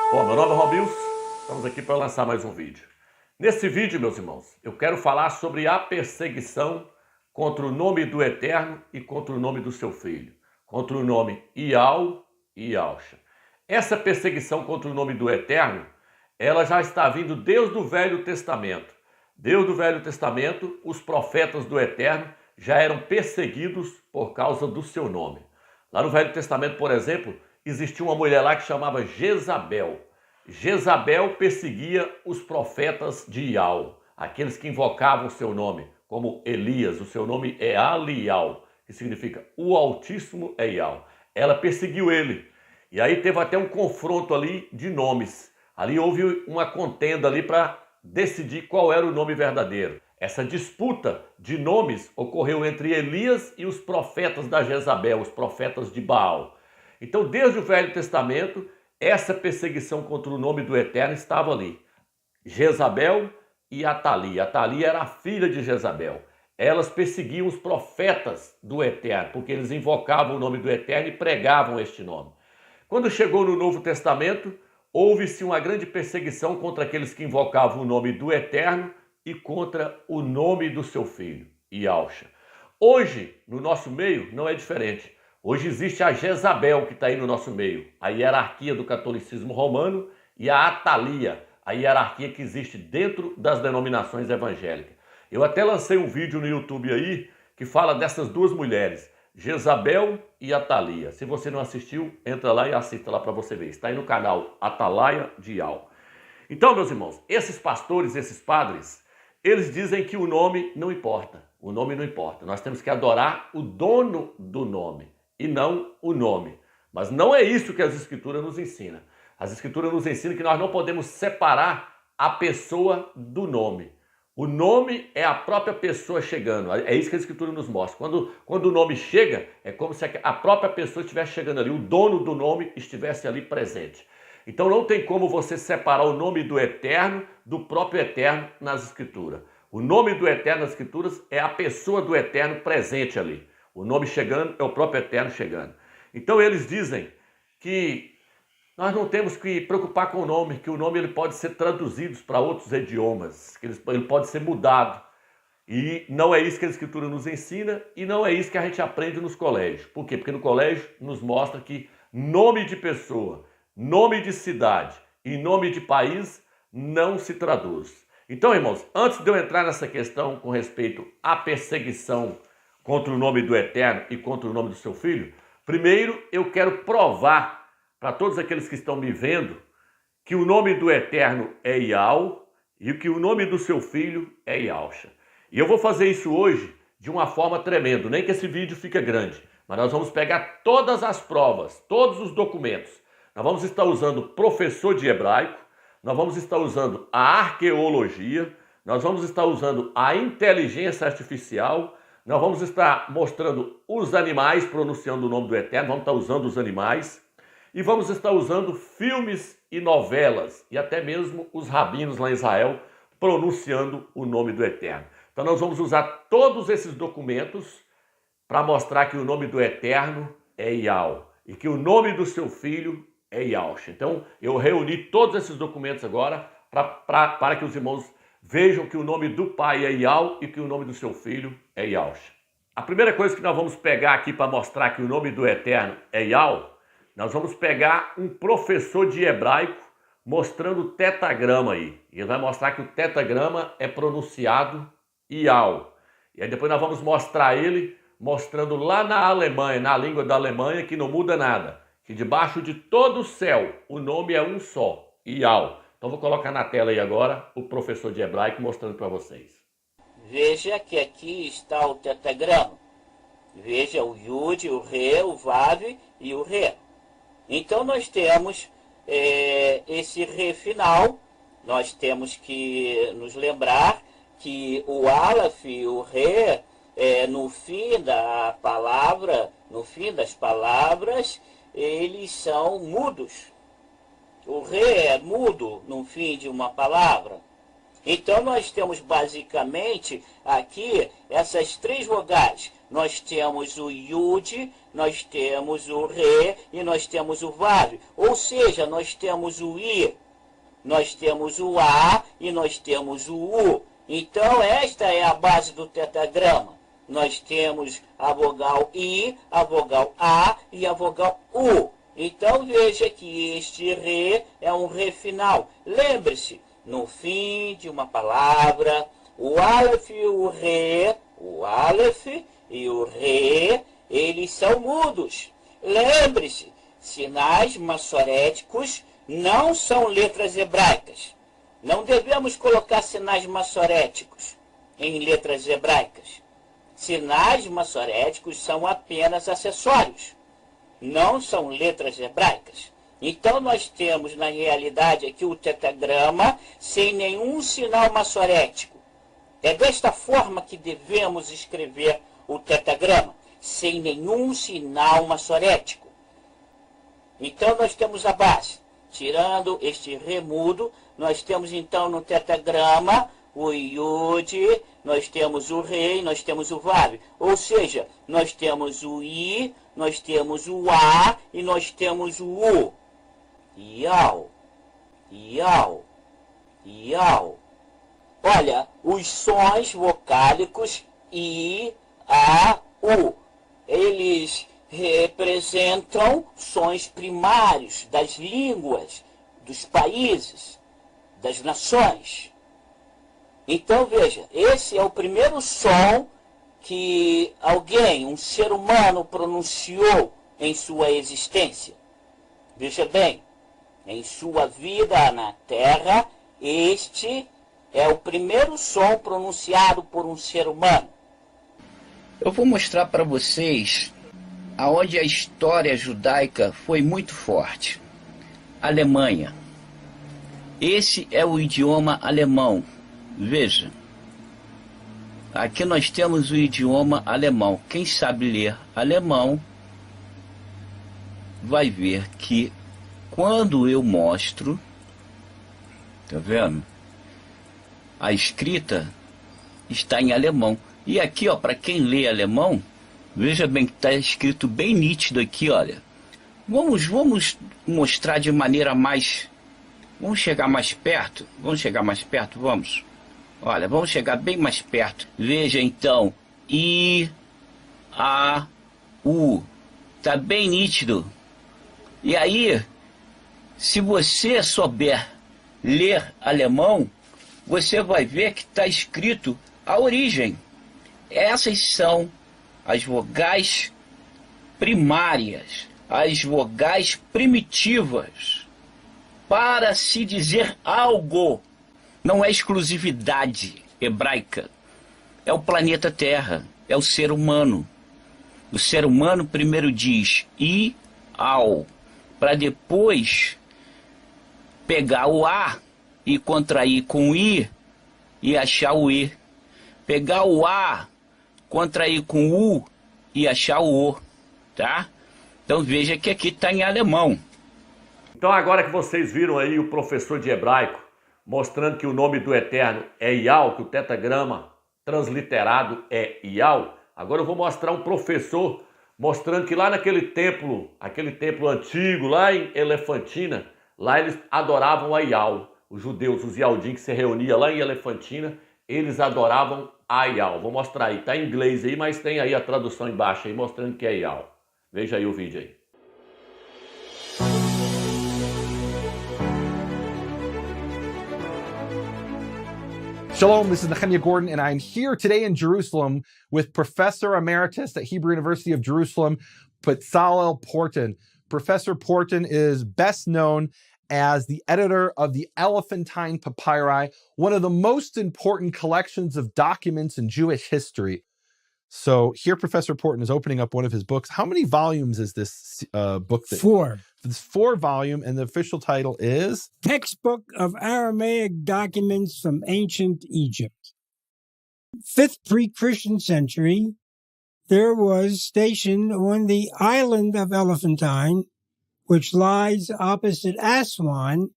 Bom, meu nome é Romilson, estamos aqui para lançar mais um vídeo. Nesse vídeo, meus irmãos, eu quero falar sobre a perseguição contra o nome do Eterno e contra o nome do seu Filho, contra o nome Ial e Ialcha. Essa perseguição contra o nome do Eterno, ela já está vindo desde o Velho Testamento. Desde o Velho Testamento, os profetas do Eterno já eram perseguidos por causa do seu nome. Lá no Velho Testamento, por exemplo, existia uma mulher lá que chamava Jezabel. Jezabel perseguia os profetas de Ial, aqueles que invocavam o seu nome, como Elias. O seu nome é Alial, que significa o Altíssimo é Ial. Ela perseguiu ele. E aí teve até um confronto ali de nomes. Ali houve uma contenda ali para decidir qual era o nome verdadeiro. Essa disputa de nomes ocorreu entre Elias e os profetas da Jezabel, os profetas de Baal. Então, desde o Velho Testamento, essa perseguição contra o nome do Eterno estava ali. Jezabel e Atalia. Atalia era a filha de Jezabel. Elas perseguiam os profetas do Eterno, porque eles invocavam o nome do Eterno e pregavam este nome. Quando chegou no Novo Testamento, houve-se uma grande perseguição contra aqueles que invocavam o nome do Eterno e contra o nome do seu filho, Ialcha. Hoje, no nosso meio, não é diferente. Hoje existe a Jezabel que está aí no nosso meio, a hierarquia do catolicismo romano, e a Atalia, a hierarquia que existe dentro das denominações evangélicas. Eu até lancei um vídeo no YouTube aí que fala dessas duas mulheres, Jezabel e Atalia. Se você não assistiu, entra lá e assista lá para você ver. Está aí no canal Atalaia de Ial. Então, meus irmãos, esses pastores, esses padres, eles dizem que o nome não importa. O nome não importa. Nós temos que adorar o dono do nome e não o nome. Mas não é isso que as Escrituras nos ensinam. As Escrituras nos ensinam que nós não podemos separar a pessoa do nome. O nome é a própria pessoa chegando. É isso que a Escritura nos mostra. Quando o nome chega, é como se a própria pessoa estivesse chegando ali, o dono do nome estivesse ali presente. Então não tem como você separar o nome do Eterno do próprio Eterno nas Escrituras. O nome do Eterno nas Escrituras é a pessoa do Eterno presente ali. O nome chegando é o próprio Eterno chegando. Então eles dizem que nós não temos que preocupar com o nome, que o nome ele pode ser traduzido para outros idiomas, que ele pode ser mudado. E não é isso que a Escritura nos ensina e não é isso que a gente aprende nos colégios. Por quê? Porque no colégio nos mostra que nome de pessoa, nome de cidade e nome de país não se traduz. Então, irmãos, antes de eu entrar nessa questão com respeito à perseguição contra o nome do Eterno e contra o nome do seu Filho, primeiro eu quero provar para todos aqueles que estão me vendo que o nome do Eterno é Ial e que o nome do seu Filho é Ialcha. E eu vou fazer isso hoje de uma forma tremenda, nem que esse vídeo fique grande, mas nós vamos pegar todas as provas, todos os documentos. Nós vamos estar usando professor de hebraico, nós vamos estar usando a arqueologia, nós vamos estar usando a inteligência artificial, nós vamos estar mostrando os animais pronunciando o nome do Eterno, vamos estar usando os animais e vamos estar usando filmes e novelas e até mesmo os rabinos lá em Israel pronunciando o nome do Eterno. Então nós vamos usar todos esses documentos para mostrar que o nome do Eterno é Ial e que o nome do seu filho é Ialcha. Então eu reuni todos esses documentos agora para que os irmãos vejam que o nome do pai é Ial e que o nome do seu filho é Ialcha. A primeira coisa que nós vamos pegar aqui para mostrar que o nome do Eterno é Ial, nós vamos pegar um professor de hebraico mostrando o tetagrama aí. E ele vai mostrar que o tetagrama é pronunciado Ial. E aí depois nós vamos mostrar ele mostrando lá na Alemanha, na língua da Alemanha, que não muda nada. Que debaixo de todo o céu o nome é um só, Ial. Então vou colocar na tela aí agora o professor de hebraico mostrando para vocês. Veja que aqui está o tetagrama. Veja o Yud, o Re, o Vav e o Re. Então nós temos esse Re final. Nós temos que nos lembrar que o Aleph e o Re, no fim da palavra, no fim das palavras, eles são mudos. O Re é mudo no fim de uma palavra. Então nós temos basicamente aqui essas três vogais, nós temos o Yud, nós temos o Re e nós temos o Vav. Ou seja, nós temos o I, nós temos o A e nós temos o U. Então, esta é a base do tetragrama. Nós temos a vogal I, a vogal A e a vogal U. Então, veja que este Re é um Re final. Lembre-se, no fim de uma palavra, o Aleph e o Aleph e o Re, eles são mudos. Lembre-se, sinais massoréticos não são letras hebraicas. Não devemos colocar sinais massoréticos em letras hebraicas. Sinais massoréticos são apenas acessórios, não são letras hebraicas. Então nós temos na realidade aqui o tetragrama sem nenhum sinal massorético. É desta forma que devemos escrever o tetragrama, sem nenhum sinal massorético. Então nós temos a base. Tirando este remudo, nós temos então no tetragrama o Yud, nós temos o Re, nós temos o Vav. Ou seja, nós temos o I, nós temos o A e nós temos o U. Iau, iau, iau. Olha, os sons vocálicos I, A, U, eles representam sons primários das línguas, dos países, das nações. Então, veja, esse é o primeiro som que alguém, um ser humano, pronunciou em sua existência. Veja bem, em sua vida na Terra, este é o primeiro som pronunciado por um ser humano. Eu vou mostrar para vocês aonde a história judaica foi muito forte. Alemanha. Esse é o idioma alemão. Veja. Aqui nós temos o idioma alemão. Quem sabe ler alemão vai ver que quando eu mostro, tá vendo? A escrita está em alemão. E aqui, ó, para quem lê alemão, veja bem que está escrito bem nítido aqui, olha. Vamos mostrar de maneira mais... Vamos chegar mais perto? Vamos. Olha, vamos chegar bem mais perto. Veja então, I, A, U. Está bem nítido. E aí, se você souber ler alemão, você vai ver que está escrito a origem. Essas são as vogais primárias, as vogais primitivas. Para se dizer algo, não é exclusividade hebraica. É o planeta Terra, é o ser humano. O ser humano primeiro diz I, ao, para depois pegar o A e contrair com o I e achar o E. Pegar o A, contrair com o U e achar o O, tá? Então veja que aqui está em alemão. Então agora que vocês viram aí o professor de hebraico mostrando que o nome do Eterno é Iau, que o tetragrama transliterado é Iau, agora eu vou mostrar um professor mostrando que lá naquele templo antigo, lá em Elefantina, lá eles adoravam a Iau. Os judeus, os Yaudim que se reuniam lá em Elefantina, eles adoravam a Iau. Vou mostrar aí, tá em inglês aí, mas tem aí a tradução embaixo aí mostrando que é Iau. Veja aí o vídeo aí. Shalom, this is Nehemiah Gordon, and I'm here today in Jerusalem with Professor Emeritus at Hebrew University of Jerusalem, Bezalel Porton. Professor Porton is best known as the editor of the Elephantine Papyri, one of the most important collections of documents in Jewish history. So here Professor Porton is opening up one of his books. How many volumes is this book? Four. It's 4-volume, and the official title is? Textbook of Aramaic Documents from Ancient Egypt. 5th pre-Christian century, there was stationed on the island of Elephantine, which lies opposite Aswan,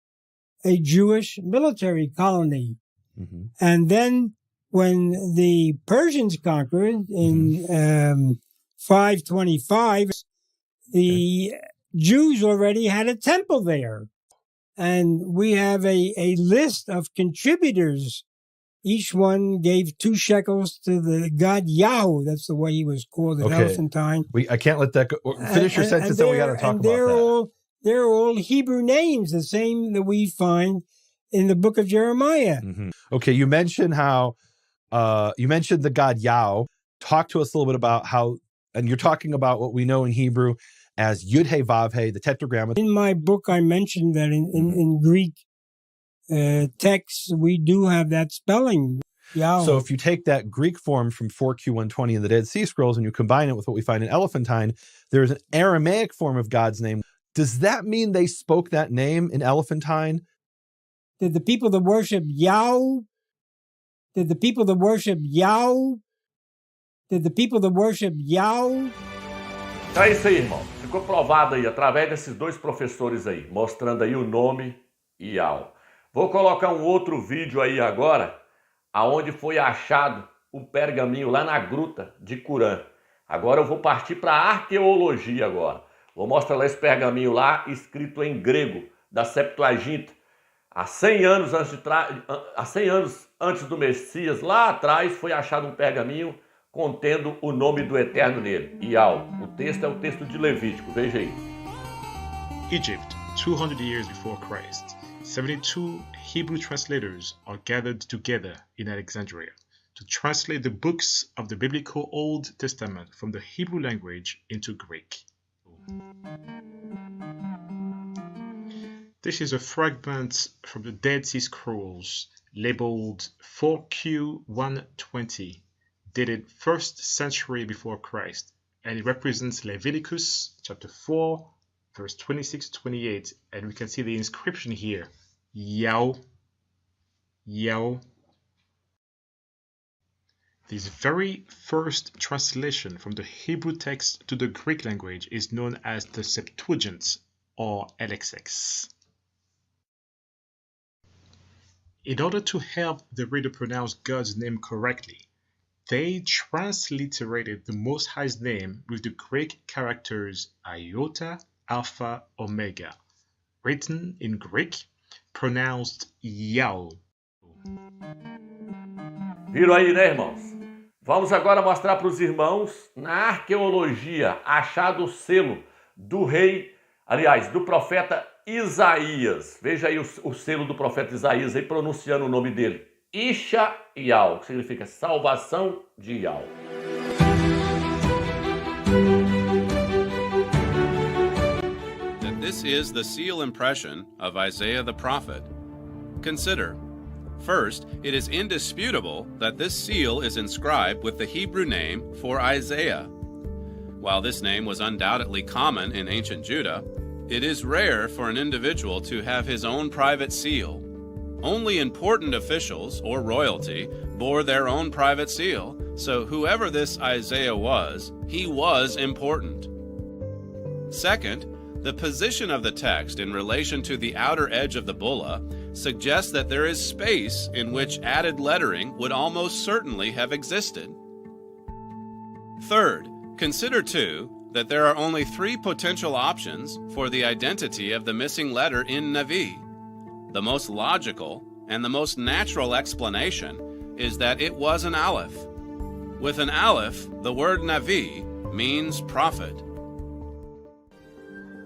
a Jewish military colony. Mm-hmm. And then when the Persians conquered in 525, the Jews already had a temple there. And we have a list of contributors. Each one gave 2 shekels to the god Yahoo. That's the way he was called in Elephantine. I can't let that go. Finish your sentence, then we got to talk about that. They're all Hebrew names, the same that we find in the book of Jeremiah. Okay, you mentioned how you mentioned the god Yahweh. Talk to us a little bit about how, and you're talking about what we know in Hebrew as Yud-He-Vav-He, the tetragrammaton. In my book, I mentioned that in Greek texts, we do have that spelling, Yahweh. So if you take that Greek form from 4Q120 in the Dead Sea Scrolls and you combine it with what we find in Elephantine, there's an Aramaic form of God's name. Does that mean they spoke that name in Elephantine? Did the people that worship Yahweh? Did the people that worship Yahweh? Did the people that worship Yahweh? Então é isso aí, irmão. Ficou provado aí, através desses 2 professores aí, mostrando aí o nome Yahweh. Vou colocar um outro vídeo aí agora, aonde foi achado um pergaminho lá na gruta de Qumran. Agora eu vou partir para a arqueologia agora. Vou mostrar lá esse pergaminho lá, escrito em grego, da Septuaginta. Há 100 anos antes do Messias, lá atrás, foi achado um pergaminho contendo o nome do Eterno nele, Yahweh. O texto é o texto de Levítico, veja aí. Egypt, 200 years before Christ. 72 Hebrew translators are gathered together in Alexandria to translate the books of the biblical Old Testament from the Hebrew language into Greek. This is a fragment from the Dead Sea Scrolls labeled 4Q120, dated 1st century before Christ, and it represents Leviticus chapter 4, verse 26-28, and we can see the inscription here, Yahweh, Yahweh. This very first translation from the Hebrew text to the Greek language is known as the Septuagint, or LXX. In order to help the reader pronounce God's name correctly, they transliterated the Most High's name with the Greek characters Iota, Alpha, Omega, written in Greek, pronounced Yahweh. Viram aí, né, irmãos? Vamos agora mostrar para os irmãos, na arqueologia, achado o selo do rei, aliás, do profeta Isaías. Veja aí o selo do profeta Isaías aí pronunciando o nome dele. Isha-Yahweh, que significa salvação de Yahweh. This is the seal impression of Isaiah the prophet. Consider, first, it is indisputable that this seal is inscribed with the Hebrew name for Isaiah. While this name was undoubtedly common in ancient Judah, it is rare for an individual to have his own private seal. Only important officials or royalty bore their own private seal, so whoever this Isaiah was, he was important. Second, the position of the text in relation to the outer edge of the bulla suggests that there is space in which added lettering would almost certainly have existed. Third, consider too that there are only 3 potential options for the identity of the missing letter in Navi. The most logical and the most natural explanation is that it was an aleph. With an aleph, the word Navi means prophet.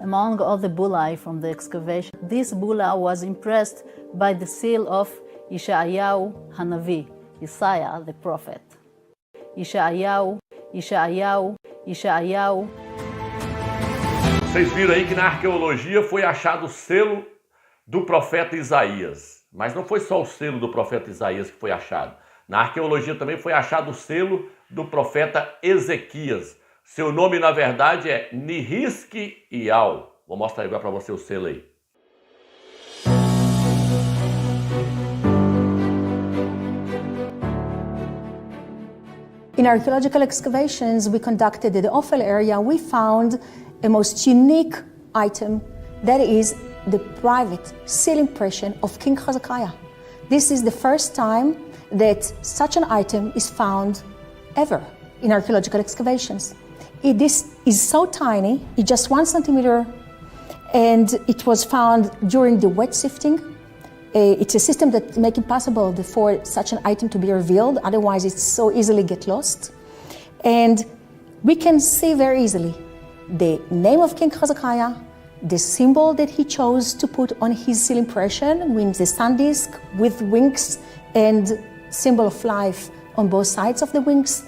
Among all the bullae from the excavation, this bulla was impressed by the seal of Yeshayahu Hanavi, Isaiah the prophet. Yeshayahu, Yeshayahu, Yeshayahu. Vocês viram aí que na arqueologia foi achado o selo do profeta Isaías. Mas não foi só o selo do profeta Isaías que foi achado. Na arqueologia também foi achado o selo do profeta Ezequias. Seu nome, na verdade, é Nihiski-Yahweh. Vou mostrar agora para você o selo aí. In archaeological excavations we conducted in the Ophel area, we found a most unique item, that is the private seal impression of King Hezekiah. This is the first time that such an item is found ever in archaeological excavations. This is so tiny, it's just 1 centimeter, and it was found during the wet sifting. It's a system that makes it possible for such an item to be revealed, otherwise it so easily get lost. And we can see very easily the name of King Hezekiah, the symbol that he chose to put on his seal impression, with the sun disk with wings and symbol of life on both sides of the wings.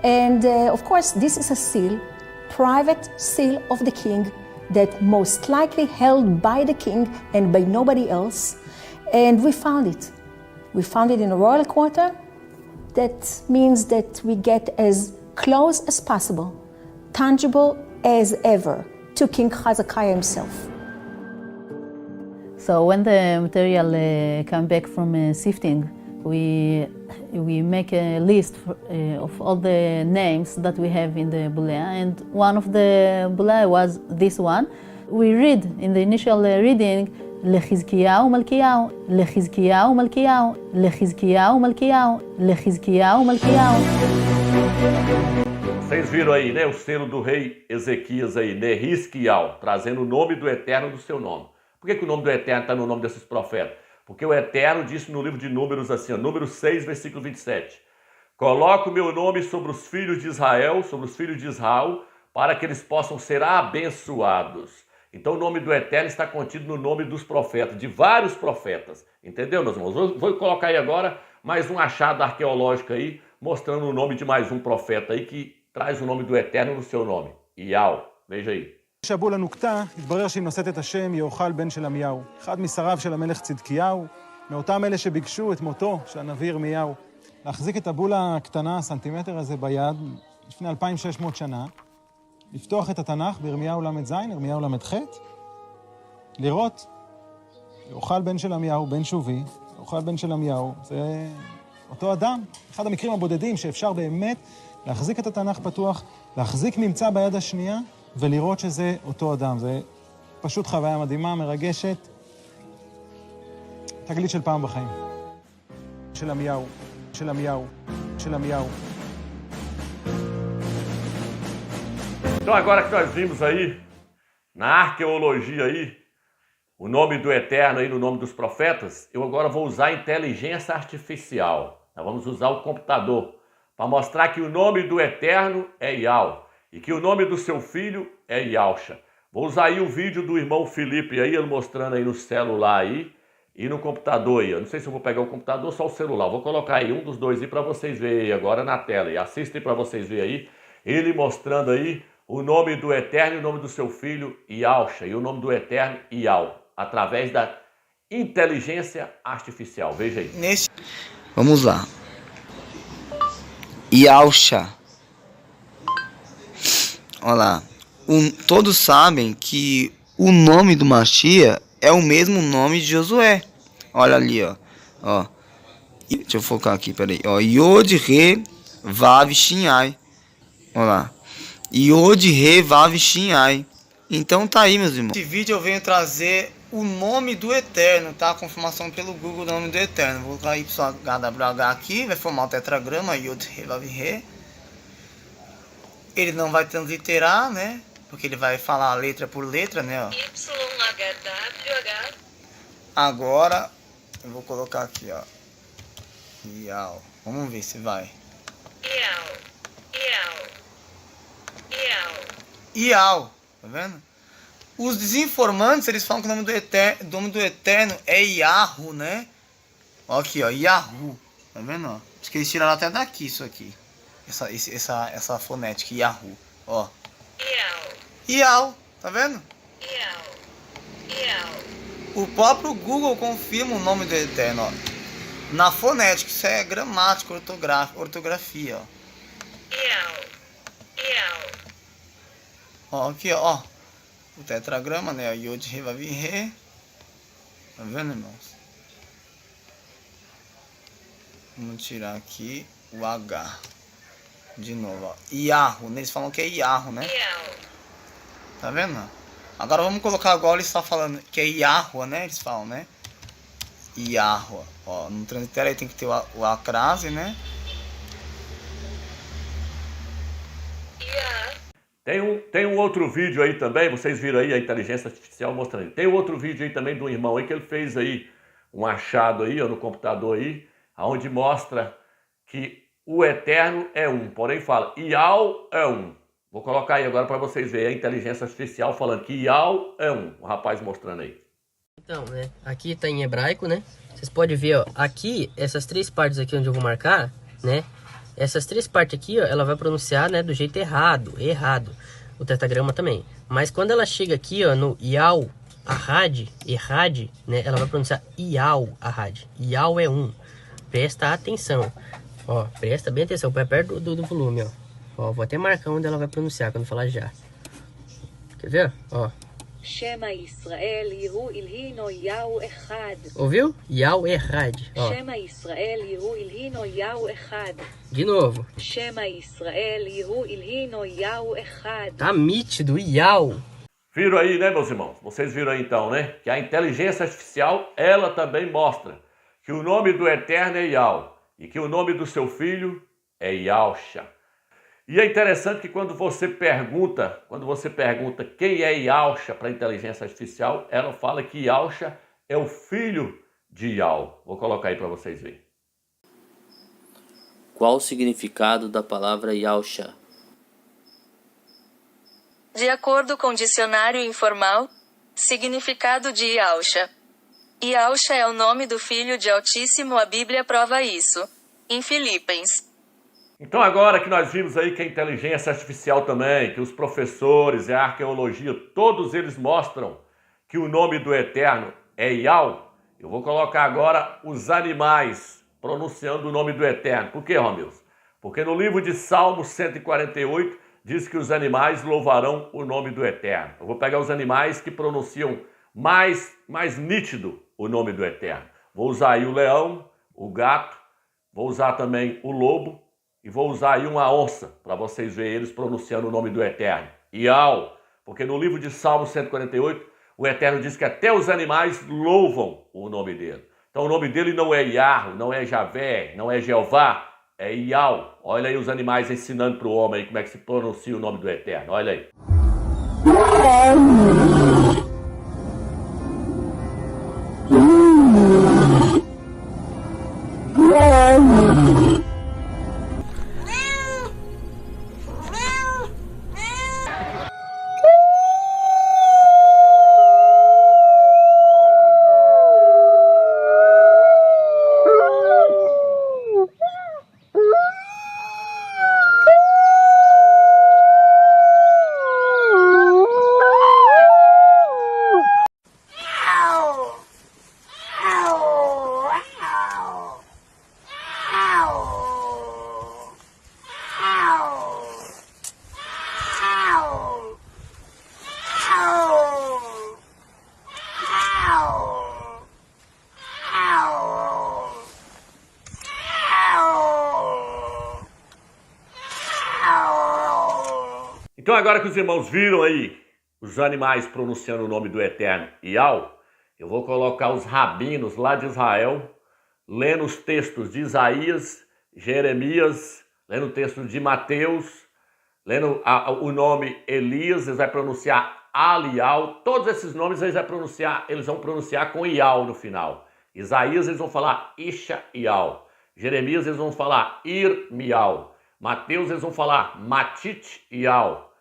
And of course, this is a seal, private seal of the king, that most likely held by the king and by nobody else. And we found it. We found it in a royal quarter. That means that we get as close as possible, tangible as ever, to King Hezekiah himself. So when the material come back from sifting, we make a list of all the names that we have in the bulea, and one of the bulea was this one. We read in the initial reading, לחזקיהו מלכיהו, לחזקיהו מלכיהו, לחזקיהו מלכיהו, לחזקיהו מלכיהו. Vocês viram aí, né, o selo do rei Ezequias aí, Nehizquiel, trazendo o nome do Eterno do seu nome. Por que o nome do Eterno está no nome desses profetas? Porque o Eterno disse no livro de Números assim, ó, Números 6, versículo 27. Coloco o meu nome sobre os filhos de Israel, para que eles possam ser abençoados. Então o nome do Eterno está contido no nome dos profetas, de vários profetas. Entendeu, meus irmãos? Vou colocar aí agora mais um achado arqueológico aí, mostrando o nome de mais um profeta aí que traz o nome do Eterno no seu nome. Iau. Veja aí. כשהבולה נוקטה, התברר שהיא נושאת את השם יאוכל בן של עמיהו, אחד משריו של המלך צדקיהו, מאותם אלה שביקשו את מותו של הנביא ירמיהו. להחזיק את הבולה הקטנה, הסנטימטר הזה ביד, לפני 2,600 שנה, לפתוח את התנ"ך בירמיהו ל"ז, ירמיהו ל"ח, לראות, יאוכל בן של עמיהו, בן שובי, יאוכל בן של עמיהו, זה אותו אדם, אחד המקרים הבודדים שאפשר באמת להחזיק את התנ"ך פתוח, להחזיק ממצא ביד השנייה, ולראות שזה אותו אדם. זה פשוט חוויה מדהימה, מרגשת. תגלית של פעם בחיים. של עמיהו, של עמיהו, של עמיהו. Então agora que nós vimos aí, na arqueologia aí, o nome do Eterno aí no nome dos profetas, eu agora vou usar a inteligência artificial. Nós vamos usar o computador para mostrar que o nome do Eterno é Iau. E que o nome do seu filho é Yausha. Vou usar aí o vídeo do irmão Felipe aí, ele mostrando aí no celular aí e no computador aí. Eu não sei se eu vou pegar o computador ou só o celular. Vou colocar aí um dos dois aí para vocês verem aí agora na tela. E assistem para vocês verem aí. Ele mostrando aí o nome do Eterno e o nome do seu filho Yausha. E o nome do Eterno Iau. Através da inteligência artificial. Veja aí. Vamos lá. Yausha. Olha lá, todos sabem que o nome do Mashiach é o mesmo nome de Josué. Olha ali, ó. Deixa eu focar aqui, peraí. Ó, Yod, Re, Vav, Shinai. Olha lá. Yod, Re, Vav, Shinai. Então tá aí, meus irmãos. Nesse vídeo eu venho trazer o nome do Eterno, tá? A confirmação pelo Google do nome do Eterno. Vou colocar YHWH aqui, vai formar o tetragrama, Yod, Re, Vav, Re. Ele não vai transliterar, né? Porque ele vai falar letra por letra, né? Ó. Agora, eu vou colocar aqui, ó. Iau. Vamos ver se vai. Iau. Tá vendo? Os desinformantes, eles falam que o nome do Eterno é Yahu, né? Ó aqui, ó. Yahu. Tá vendo, ó? Acho que eles tiraram até daqui isso aqui. Essa fonética, Yahoo, ó. Iau, tá vendo? O próprio Google confirma o nome do Eterno, ó. Na fonética, isso é gramática, ortografia, ó. Ó, aqui, ó. O tetragrama, né? Yod, Re, Vav, Re. Tá vendo, irmãos? Vamos tirar aqui o H. De novo, ó. Yahu, eles falam que é Yahu, né? Tá vendo? Agora vamos colocar agora, ele está falando que é Yahu, né? Eles falam, né? Yahweh. Ó, no translitero aí tem que ter o a crase, né? Tem um outro vídeo aí também, vocês viram aí a inteligência artificial mostrando. Tem um outro vídeo aí também do irmão aí que ele fez aí um achado aí, ó, no computador aí, onde mostra que o Eterno é um, porém fala, Ial é um. Vou colocar aí agora para vocês verem a inteligência artificial falando que Ial é um. O rapaz mostrando aí. Então, né, aqui tá em hebraico, né? Vocês podem ver, ó, aqui, essas 3 partes aqui onde eu vou marcar, né? Essas 3 partes aqui, ó, ela vai pronunciar, né, do jeito errado. O tetagrama também. Mas quando ela chega aqui, ó, no Ial Ahad, Errad, né, ela vai pronunciar Ial Ahad. Ial é um. Presta atenção. Ó, presta bem atenção, põe perto do volume, ó. Ó, vou até marcar onde ela vai pronunciar quando falar já. Quer ver? Ó. Shema Israel Yehu Ilhino Yahu Echad. Ouviu? Yahu Echad. Shema Israel Yehu Ilhino Yahu Echad. De novo. Shema Israel Yehu Ilhino Yahu Echad. Tá nítido, Yahu. Viram aí, né, meus irmãos? Vocês viram aí então, né? Que a inteligência artificial, ela também mostra que o nome do Eterno é Yahu e que o nome do seu filho é Yahusha. E é interessante que quando você pergunta quem é Yahusha para a inteligência artificial, ela fala que Yahusha é o filho de Yahu. Vou colocar aí para vocês verem. Qual o significado da palavra Yahusha? De acordo com o dicionário informal, significado de Yahusha. Yahusha é o nome do Filho de Altíssimo, a Bíblia prova isso. Em Filipenses. Então agora que nós vimos aí que a inteligência artificial também, que os professores e a arqueologia, todos eles mostram que o nome do Eterno é Yahu, eu vou colocar agora os animais pronunciando o nome do Eterno. Por quê, Romilson? Porque no livro de Salmo 148 diz que os animais louvarão o nome do Eterno. Eu vou pegar os animais que pronunciam mais nítido o nome do Eterno. Vou usar aí o leão, o gato, vou usar também o lobo, e vou usar aí uma onça, para vocês verem eles pronunciando o nome do Eterno. Yahu, porque no livro de Salmo 148, o Eterno diz que até os animais louvam o nome dele. Então o nome dele não é Yahweh, não é Javé, não é Jeová, é Yahu. Olha aí os animais ensinando para o homem aí como é que se pronuncia o nome do Eterno. Olha aí. Então agora que os irmãos viram aí os animais pronunciando o nome do Eterno Yahu, eu vou colocar os rabinos lá de Israel, lendo os textos de Isaías, Jeremias, lendo o texto de Mateus, lendo o nome Elias, eles vão pronunciar Alial, todos esses nomes eles vão pronunciar com Yahu no final. Isaías eles vão falar Isha-Yahu, Jeremias eles vão falar Ir-Miau, Mateus eles vão falar Matit-Yahu,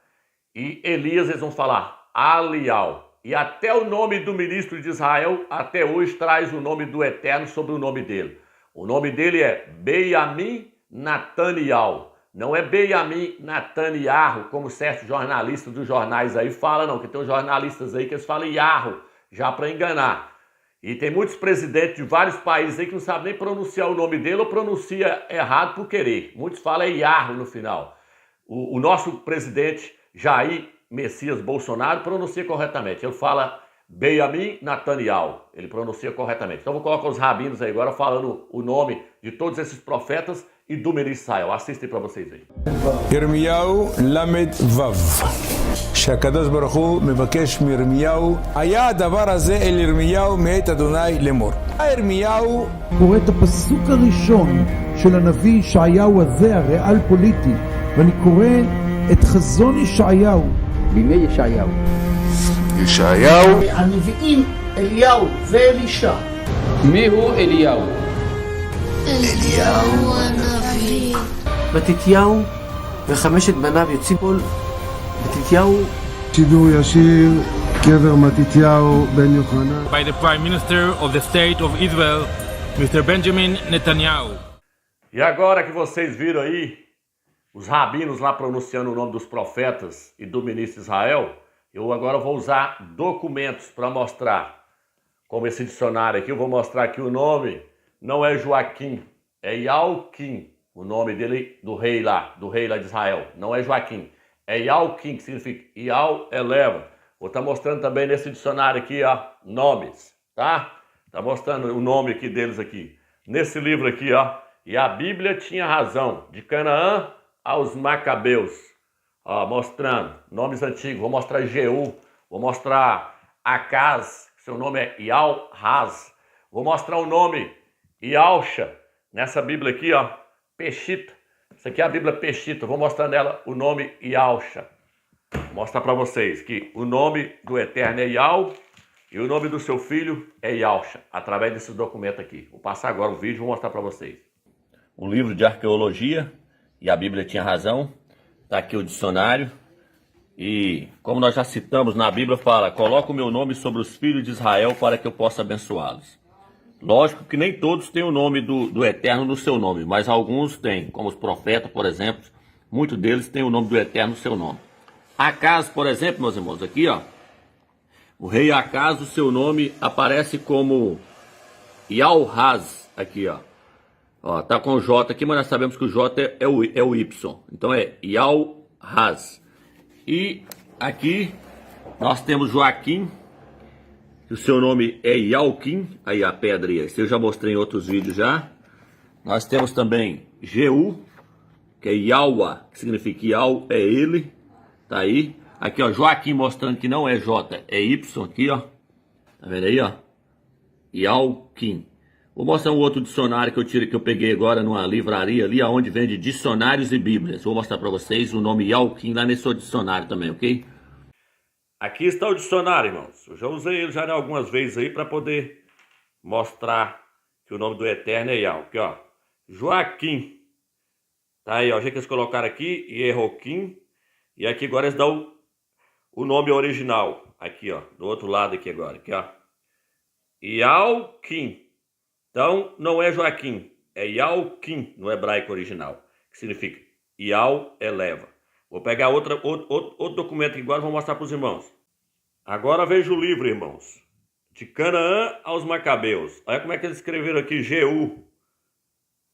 e Elias eles vão falar Alial. E até o nome do ministro de Israel, até hoje, traz o nome do Eterno sobre o nome dele. O nome dele é Benjamin Nataniel. Não é Benjamin Netanyahu, como certos jornalistas dos jornais aí falam, não. Que tem uns jornalistas aí que eles falam Yahu, já para enganar. E tem muitos presidentes de vários países aí que não sabem nem pronunciar o nome dele ou pronuncia errado por querer. Muitos falam Yahu no final. O nosso presidente Jair Messias Bolsonaro pronuncia corretamente. Ele fala Benjamin Netanyahu. Ele pronuncia corretamente. Então vou colocar os rabinos aí agora falando o nome de todos esses profetas e do ministro Israel. Assistem para vocês aí. Irmiyahu Lamed Vav. שהקדוש ברוך הוא מבקש מירמיהו, היה הדבר הזה אל ירמיהו מאת אדוני לאמור. ירמיהו קורא את הפסוק הראשון של הנביא ישעיהו הזה, הריאל פוליטי, ואני קורא את חזון ישעיהו. בימי ישעיהו. ישעיהו. הנביאים אליהו ואלישע. מיהו אליהו? אליהו הנביא. מתתיהו וחמשת בניו יוצאים כל מתתיהו. שידור ישיר, קבר מתתיהו בן יוחנן. By the Prime Minister of the State of Israel, Mr. Benjamin Netanyahu. E agora que vocês viram aí os rabinos lá pronunciando o nome dos profetas e do ministro Israel, eu agora vou usar documentos para mostrar. Como esse dicionário aqui, eu vou mostrar que o nome não é Joaquim, é Yalquim, o nome dele do rei lá de Israel. Não é Joaquim, é Yalquim, que significa Yal eleva. Vou estar mostrando também nesse dicionário aqui, ó, nomes, tá? Tá mostrando o nome aqui deles aqui. Nesse livro aqui, ó, e a Bíblia tinha razão, de Canaã aos Macabeus. Ó, mostrando nomes antigos, vou mostrar Jeú, vou mostrar Acaz, seu nome é Yal-Haz. Vou mostrar o nome Yausha, nessa Bíblia aqui, ó, Peshita. Isso aqui é a Bíblia Peshita, vou mostrar nela o nome Yausha. Vou mostrar para vocês que o nome do Eterno é Yal e o nome do seu filho é Yausha, através desse documento aqui. Vou passar agora o vídeo e vou mostrar para vocês. O livro de arqueologia, e a Bíblia tinha razão, está aqui o dicionário. E como nós já citamos na Bíblia, fala: coloca o meu nome sobre os filhos de Israel para que eu possa abençoá-los. Lógico que nem todos têm o nome do Eterno no seu nome, mas alguns têm, como os profetas, por exemplo, muitos deles têm o nome do Eterno no seu nome. Acaz, por exemplo, meus irmãos, aqui, ó, o rei Acaz, o seu nome aparece como Yal-Haz, aqui, ó. Ó, tá com o J aqui, mas nós sabemos que o J é o Y. Então é Yal-Haz. E aqui nós temos Joaquim, que o seu nome é Yalquim. Aí a pedra aí, esse eu já mostrei em outros vídeos já. Nós temos também Jeú, que é Yaua, que significa Yal é ele. Tá aí. Aqui, ó, Joaquim, mostrando que não é J, é Y aqui, ó. Tá vendo aí, ó? Yalquim. Vou mostrar um outro dicionário que eu peguei agora numa livraria ali, onde vende dicionários e bíblias. Vou mostrar para vocês o nome Yalquim lá nesse outro dicionário também, ok? Aqui está o dicionário, irmãos. Eu já usei ele já algumas vezes aí para poder mostrar que o nome do Eterno é Yal. Aqui, ó. Joaquim. Tá aí, ó. O jeito que eles colocaram aqui, Yehoquim. E aqui agora eles dão o nome original. Aqui, ó. Do outro lado aqui agora. Aqui, ó. Yalquim. Então, não é Joaquim, é Yalquim no hebraico original, que significa Yal eleva. Vou pegar outro documento aqui agora e vou mostrar para os irmãos. Agora veja o livro, irmãos. De Canaã aos Macabeus. Olha como é que eles escreveram aqui, Jeú.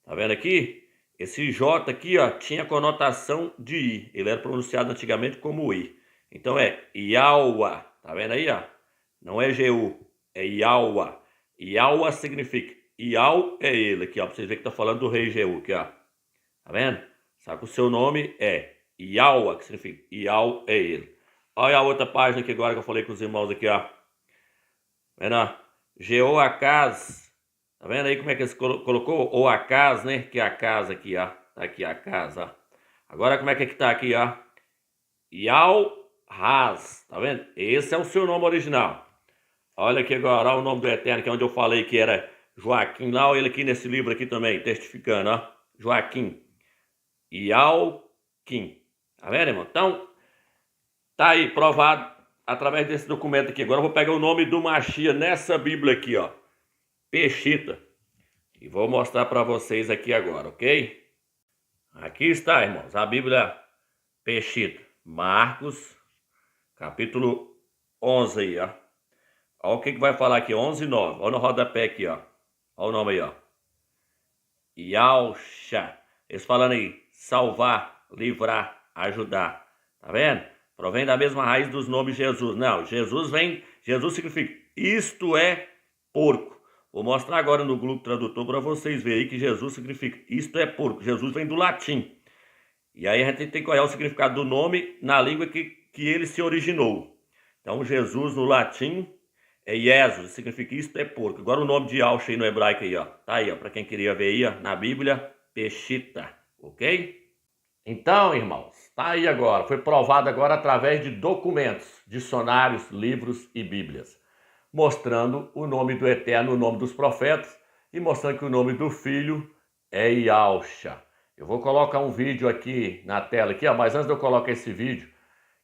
Tá vendo aqui? Esse J aqui, ó, tinha conotação de I. Ele era pronunciado antigamente como I. Então é Yaua. Tá vendo aí, ó? Não é Jeú, é Yaua. Yaua significa Yal é ele, aqui, ó, pra vocês verem que tá falando do rei Jeú, aqui, ó. Tá vendo? Só que o seu nome é Yaua, que significa Yal é ele. Olha a outra página aqui agora que eu falei com os irmãos aqui, ó. Tá vendo, ó? Jeoacaz. Tá vendo aí como é que eles colocou? O Acaz, né? Que é a casa aqui, ó. Tá aqui a casa, ó. Agora como é que tá aqui, ó? Yal-Haz. Tá vendo? Esse é o seu nome original. Olha aqui agora, ó, o nome do Eterno, que é onde eu falei que era Joaquim. Lá, ele aqui nesse livro aqui também, testificando, ó. Joaquim. Yalquim. Tá vendo, irmão? Então, tá aí, provado através desse documento aqui. Agora eu vou pegar o nome do Mashiach nessa Bíblia aqui, ó. Peshita. E vou mostrar para vocês aqui agora, ok? Aqui está, irmãos, a Bíblia Peshita. Marcos, capítulo 11 aí, ó. Olha o que vai falar aqui, 11:9. Olha no rodapé aqui, ó. Olha o nome aí, ó. Yausha. Eles falando aí, salvar, livrar, ajudar. Tá vendo? Provém da mesma raiz dos nomes Jesus. Não, Jesus significa isto é porco. Vou mostrar agora no Google Tradutor para vocês verem aí que Jesus significa isto é porco. Jesus vem do latim. E aí a gente tem que olhar o significado do nome na língua que que ele se originou. Então, Jesus no latim é Jesus, significa isto é porco. Agora o nome de Yahushua aí no hebraico aí, ó. Tá aí, ó, para quem queria ver aí, ó, na Bíblia, Peshita, ok? Então, irmãos, tá aí agora, foi provado agora através de documentos, dicionários, livros e bíblias, mostrando o nome do Eterno, o nome dos profetas e mostrando que o nome do Filho é Yahushua. Eu vou colocar um vídeo aqui na tela, aqui, ó, mas antes de eu colocar esse vídeo,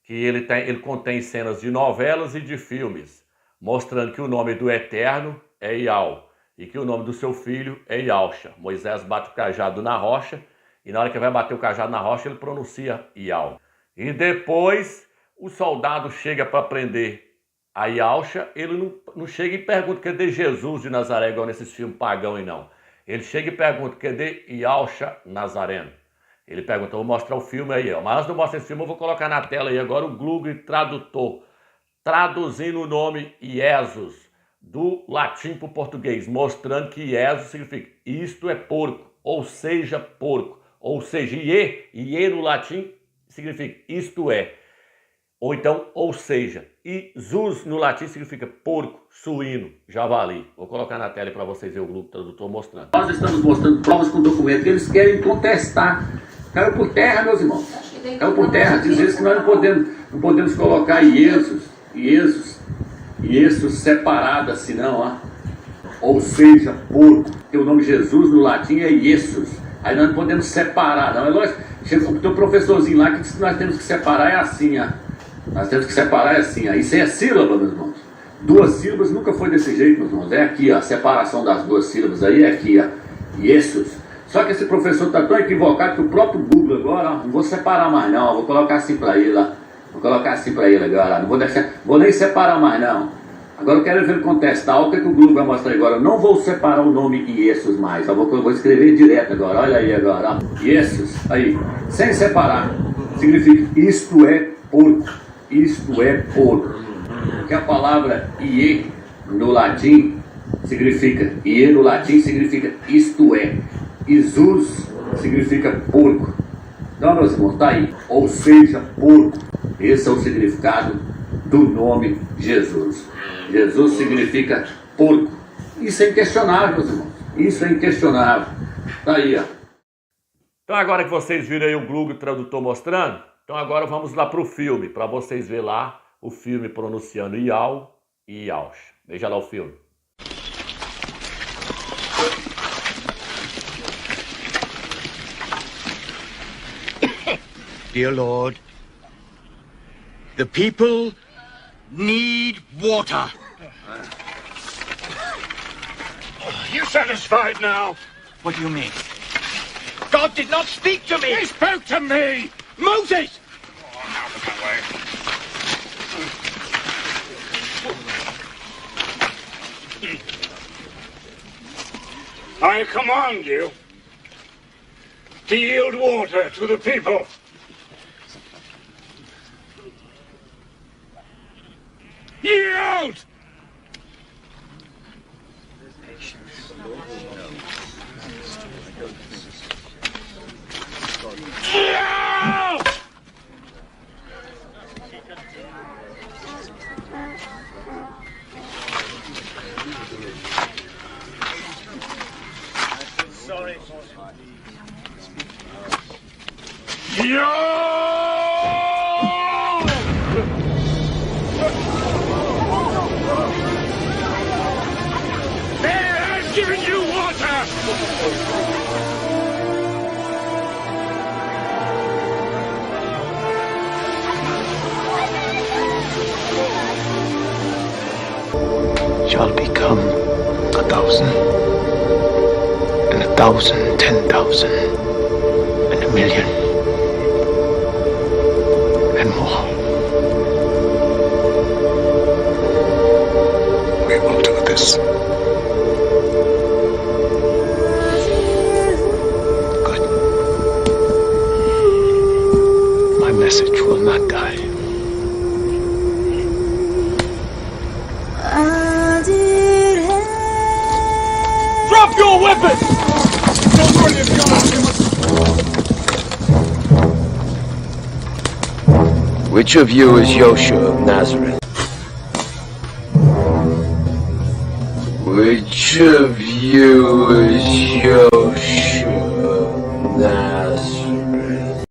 que ele contém cenas de novelas e de filmes, mostrando que o nome do Eterno é Yahweh e que o nome do seu filho é Yahushua. Moisés bate o cajado na rocha e na hora que vai bater o cajado na rocha ele pronuncia Yahweh. E depois o soldado chega para prender a Yahushua, ele não chega e pergunta cadê Jesus de Nazaré, igual nesses filmes pagão e não. Ele chega e pergunta cadê Yahushua Nazareno. Ele pergunta, vou mostrar o filme aí, ó. Mas antes de eu mostrar esse filme, eu vou colocar na tela aí agora o Google Tradutor, traduzindo o nome Jesus do latim para o português, mostrando que Jesus significa isto é porco, ou seja, porco, ou seja, ie no latim significa isto é, ou então, ou seja, e zus no latim significa porco, suíno, javali. Vou colocar na tela para vocês verem o Google Tradutor mostrando. Nós estamos mostrando provas com documentos que eles querem contestar. Caiu por terra, meus irmãos. Caiu por terra. Diz eles que nós não podemos colocar Jesus separado assim, não, ó. Ou seja, porco. Porque o nome Jesus no latim é Jesus. Aí nós não podemos separar, não. É lógico. Tem um professorzinho lá que diz que nós temos que separar é assim, ó. Nós temos que separar é assim, ó. Isso é sílaba, meus irmãos. Duas sílabas nunca foi desse jeito, meus irmãos. É aqui, ó. A separação das duas sílabas aí é aqui, ó. Jesus. Só que esse professor está tão equivocado que o próprio Google agora, ó, não vou separar mais não, vou colocar assim para ele, ó. Vou colocar assim para ele agora, não vou nem separar mais não. Agora eu quero ver ele contestar, o que o Google vai mostrar agora. Eu não vou separar o nome Jesus mais, eu vou escrever direto agora, olha aí agora, ó. Jesus, aí, sem separar, significa isto é porco, isto é porco. Porque a palavra ie no latim significa isto é. Jesus significa porco. Então, meus irmãos, tá aí. Ou seja, porco. Esse é o significado do nome Jesus. Jesus significa porco. Isso é inquestionável, meus irmãos. Isso é inquestionável. Tá aí, ó. Então, agora que vocês viram aí o Google Tradutor mostrando, então agora vamos lá pro filme, para vocês verem lá o filme pronunciando Yahweh e Yahushua. Veja lá o filme. Dear Lord, the people need water. You satisfied now? What do you mean? God did not speak to me! He spoke to me! Moses! Oh, now look away. I command you to yield water to the people. Yield! Yield! Sorry. Yield! Giving you water! Shall become 1,000, and 1,000, 10,000, and 1,000,000, and more. We will do this. Message will not die. Drop your weapon! Which of you is Yosha of Nazareth? Which of you is Yosha of Nazareth?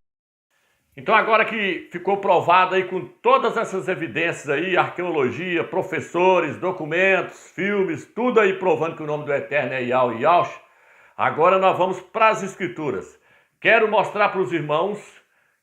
Então agora que ficou provado aí com todas essas evidências aí, arqueologia, professores, documentos, filmes, tudo aí provando que o nome do Eterno é Yahweh e Yahshua, agora nós vamos para as Escrituras. Quero mostrar para os irmãos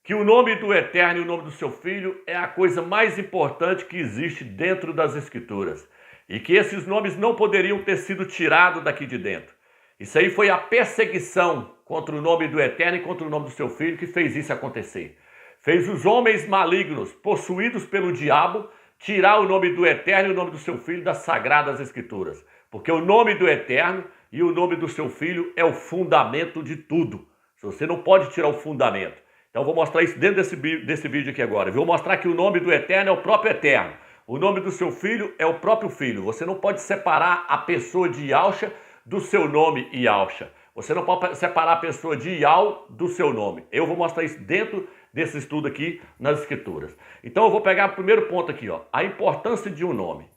que o nome do Eterno e o nome do seu Filho é a coisa mais importante que existe dentro das Escrituras. E que esses nomes não poderiam ter sido tirados daqui de dentro. Isso aí foi a perseguição contra o nome do Eterno e contra o nome do seu Filho que fez isso acontecer. Fez os homens malignos, possuídos pelo diabo, tirar o nome do Eterno e o nome do seu Filho das Sagradas Escrituras. Porque o nome do Eterno e o nome do seu Filho é o fundamento de tudo. Você não pode tirar o fundamento. Então eu vou mostrar isso dentro desse vídeo aqui agora. Eu vou mostrar que o nome do Eterno é o próprio Eterno. O nome do seu Filho é o próprio Filho. Você não pode separar a pessoa de Yahshua do seu nome Yahshua. Você não pode separar a pessoa de Yahweh do seu nome. Eu vou mostrar isso dentro desse estudo aqui nas Escrituras. Então eu vou pegar o primeiro ponto aqui, ó, a importância de um nome.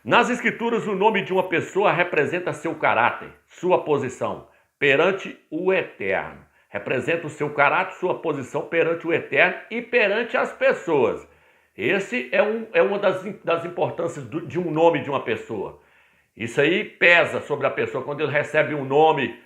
Nas Escrituras, o nome de uma pessoa representa seu caráter, sua posição perante o Eterno. Representa o seu caráter, sua posição perante o Eterno e perante as pessoas. Esse é uma das importâncias de um nome de uma pessoa. Isso aí pesa sobre a pessoa quando ele recebe um nome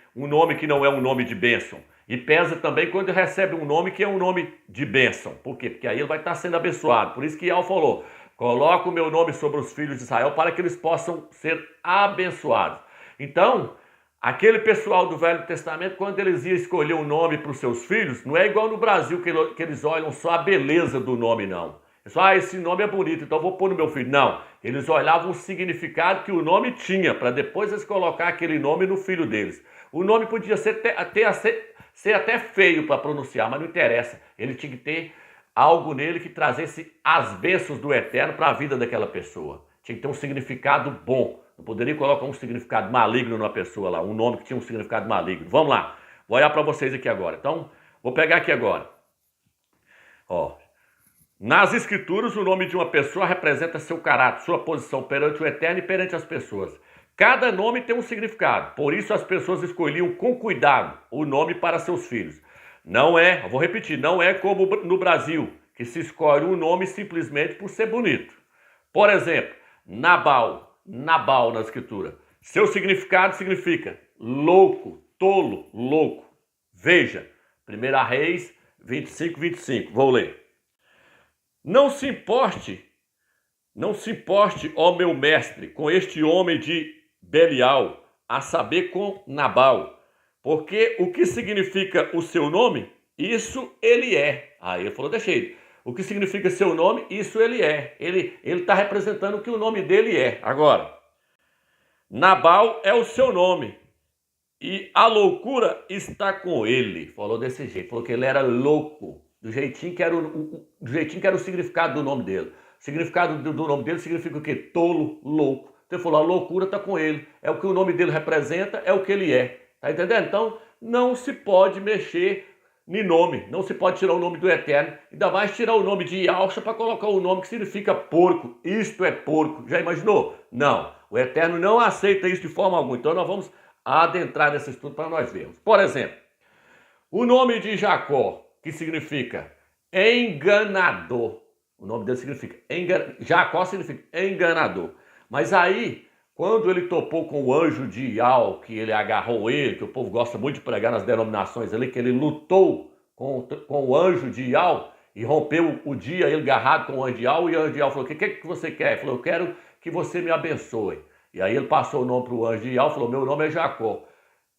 que não é um nome de bênção. E pesa também quando ele recebe um nome que é um nome de bênção. Por quê? Porque aí ele vai estar sendo abençoado. Por isso que Yahweh falou, coloca o meu nome sobre os filhos de Israel para que eles possam ser abençoados. Então, aquele pessoal do Velho Testamento, quando eles iam escolher um nome para os seus filhos, não é igual no Brasil que eles olham só a beleza do nome, não. Só, esse nome é bonito, então vou pôr no meu filho. Não, eles olhavam o significado que o nome tinha, para depois eles colocar aquele nome no filho deles. O nome podia ser até feio para pronunciar, mas não interessa. Ele tinha que ter algo nele que trazesse as bênçãos do Eterno para a vida daquela pessoa. Tinha que ter um significado bom. Não poderia colocar um significado maligno numa pessoa lá, um nome que tinha um significado maligno. Vamos lá, vou olhar para vocês aqui agora. Então, vou pegar aqui agora. Ó. Nas Escrituras, o nome de uma pessoa representa seu caráter, sua posição perante o Eterno e perante as pessoas. Cada nome tem um significado, por isso as pessoas escolhiam com cuidado o nome para seus filhos. Não é, vou repetir, não é como no Brasil, que se escolhe um nome simplesmente por ser bonito. Por exemplo, Nabal na Escritura. Seu significado significa louco, tolo, louco. Veja, 1 Reis 25, vou ler. Não se importe, ó meu mestre, com este homem de Belial, a saber com Nabal, porque o que significa o seu nome, isso ele é. Aí ele falou, deixa ele. O que significa seu nome, isso ele é. Ele está representando o que o nome dele é. Agora, Nabal é o seu nome e a loucura está com ele. Falou desse jeito, falou que ele era louco. Do jeitinho que era o significado do nome dele. O significado do nome dele significa o quê? Tolo, louco. Então ele falou, a loucura está com ele. É o que o nome dele representa, é o que ele é. Tá entendendo? Então, não se pode mexer em nome. Não se pode tirar o nome do Eterno. Ainda mais tirar o nome de Yahshua para colocar o nome que significa porco. Isto é porco. Já imaginou? Não. O Eterno não aceita isso de forma alguma. Então nós vamos adentrar nesse estudo para nós vermos. Por exemplo, o nome de Jacó, que significa enganador. O nome dele significa Jacó significa enganador. Mas aí, quando ele topou com o anjo de Ial, que ele agarrou ele, que o povo gosta muito de pregar nas denominações ali, que ele lutou com o anjo de Ial e rompeu o dia, ele agarrado com o anjo de Ial, e o anjo de Ial falou, o que você quer? Ele falou, eu quero que você me abençoe. E aí ele passou o nome para o anjo de Ial, falou, meu nome é Jacó.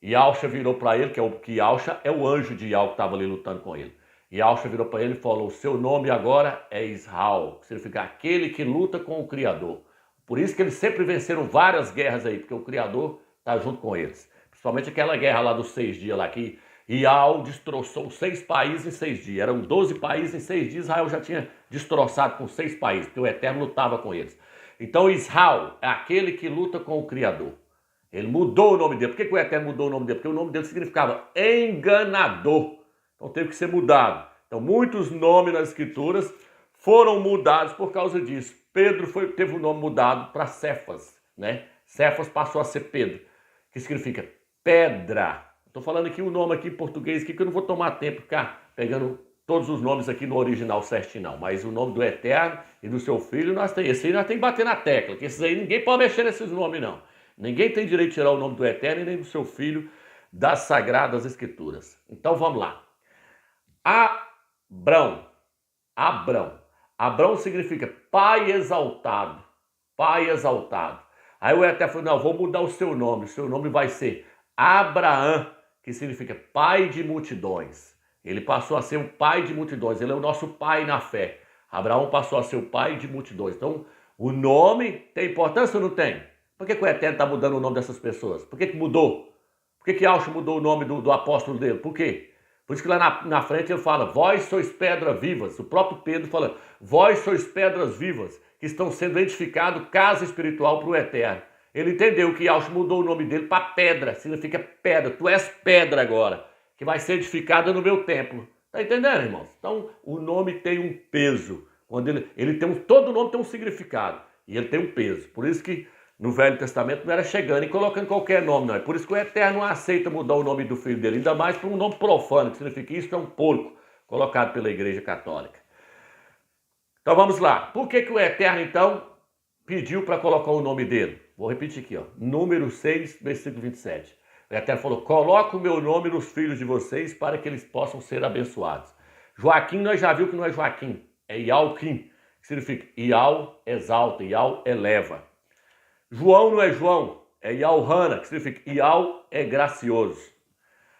E Yahshua virou para ele, que Yahshua é o anjo de Ial que estava ali lutando com ele. E Yahshua virou para ele e falou, o seu nome agora é Israel, que significa aquele que luta com o Criador. Por isso que eles sempre venceram várias guerras aí, porque o Criador está junto com eles. Principalmente aquela guerra lá dos 6 dias lá, que Ial destroçou 6 países em 6 dias. Eram 12 países em 6 dias, Israel já tinha destroçado com 6 países, porque o Eterno lutava com eles. Então Israel é aquele que luta com o Criador. Ele mudou o nome dele. Por que o Eterno mudou o nome dele? Porque o nome dele significava enganador. Então teve que ser mudado. Então muitos nomes nas Escrituras foram mudados por causa disso. Pedro teve o nome mudado para Cefas, né? Cefas passou a ser Pedro, que significa pedra. Estou falando aqui o nome aqui em português, que eu não vou tomar tempo ficar pegando todos os nomes aqui no original certinho, não. Mas o nome do Eterno e do seu Filho, esse aí nós temos que bater na tecla, que esses aí ninguém pode mexer nesses nomes, não. Ninguém tem direito de tirar o nome do Eterno e nem do seu Filho das Sagradas Escrituras. Então vamos lá. Abrão. Abrão significa pai exaltado. Pai exaltado. Aí o Eterno falou, não, vou mudar o seu nome vai ser Abraão, que significa pai de multidões. Ele passou a ser o pai de multidões, ele é o nosso pai na fé. Abraão passou a ser o pai de multidões. Então, o nome tem importância ou não tem? Por que o Eterno está mudando o nome dessas pessoas? Por que mudou? Por que Yahshua mudou o nome do apóstolo dele? Por quê? Por isso que lá na frente ele fala, vós sois pedras vivas. O próprio Pedro fala, vós sois pedras vivas, que estão sendo edificados casa espiritual para o Eterno. Ele entendeu que Yahshua mudou o nome dele para pedra, significa pedra. Tu és pedra agora, que vai ser edificada no meu templo. Tá entendendo, irmãos? Então, o nome tem um peso. Quando ele tem todo nome tem um significado. E ele tem um peso. Por isso que no Velho Testamento não era chegando e colocando qualquer nome, não. É por isso que o Eterno não aceita mudar o nome do filho dele, ainda mais para um nome profano, que significa isso é um porco, colocado pela Igreja Católica. Então vamos lá. Por que o Eterno, então, pediu para colocar o nome dele? Vou repetir aqui, ó. Número 6, versículo 27. O Eterno falou, coloca o meu nome nos filhos de vocês para que eles possam ser abençoados. Joaquim, nós já vimos que não é Joaquim, é Iauquim, que significa Iau exalta, Iau eleva. João não é João, é Iauhana, que significa Iau é gracioso.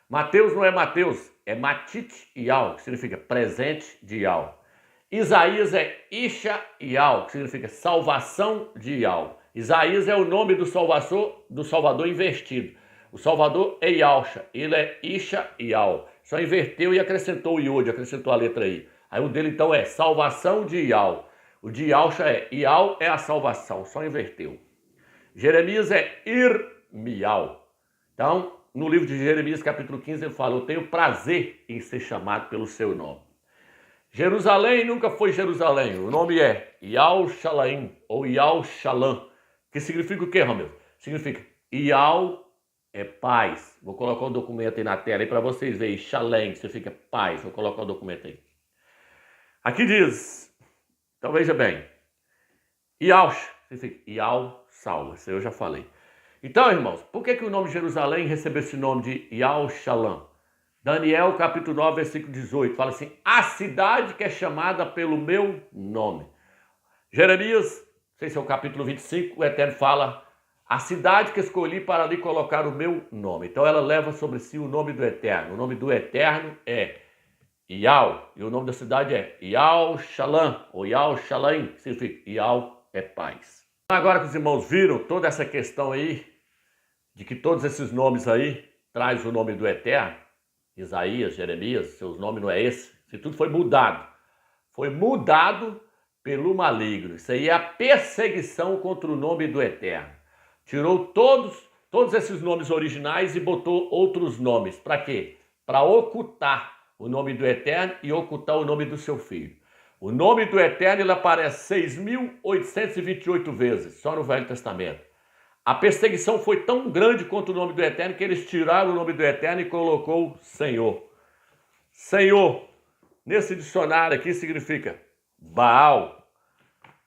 Mateus não é Mateus, é Matit Iau, que significa presente de Iau. Isaías é Isha Iau, que significa salvação de Iau. Isaías é o nome do Salvador invertido. O Salvador é Yahshua, ele é Isha Iau. Só inverteu e acrescentou o Yod, acrescentou a letra I. Aí o dele então é salvação de Iau. O de Yahshua é Iau é a salvação, só inverteu. Jeremias é Irmiau. Então, no livro de Jeremias, capítulo 15, ele fala, eu tenho prazer em ser chamado pelo seu nome. Jerusalém nunca foi Jerusalém. O nome é Yahushalayim ou Yahushalam, que significa o quê, Romeu? Significa Yau é paz. Vou colocar um documento aí na tela para vocês verem. Shalem, que significa paz. Vou colocar o documento aí. Aqui diz, então veja bem, Yaush significa Yau salva. Isso eu já falei. Então, irmãos, por que o nome de Jerusalém recebeu esse nome de Yahushalam? Daniel, capítulo 9, versículo 18, fala assim, a cidade que é chamada pelo meu nome. Jeremias, não sei se é o capítulo 25, o Eterno fala, a cidade que escolhi para ali colocar o meu nome. Então ela leva sobre si o nome do Eterno. O nome do Eterno é Yau, e o nome da cidade é Yahushalam, ou Yahushalayim, que significa Yau é paz. Agora que os irmãos viram toda essa questão aí, de que todos esses nomes aí traz o nome do Eterno, Isaías, Jeremias, seus nomes não é esse, isso tudo foi mudado. Foi mudado pelo maligno. Isso aí é a perseguição contra o nome do Eterno. Tirou todos esses nomes originais e botou outros nomes. Para quê? Para ocultar o nome do Eterno e ocultar o nome do seu filho. O nome do Eterno ele aparece 6.828 vezes, só no Velho Testamento. A perseguição foi tão grande contra o nome do Eterno que eles tiraram o nome do Eterno e colocou Senhor. Senhor, nesse dicionário aqui significa Baal.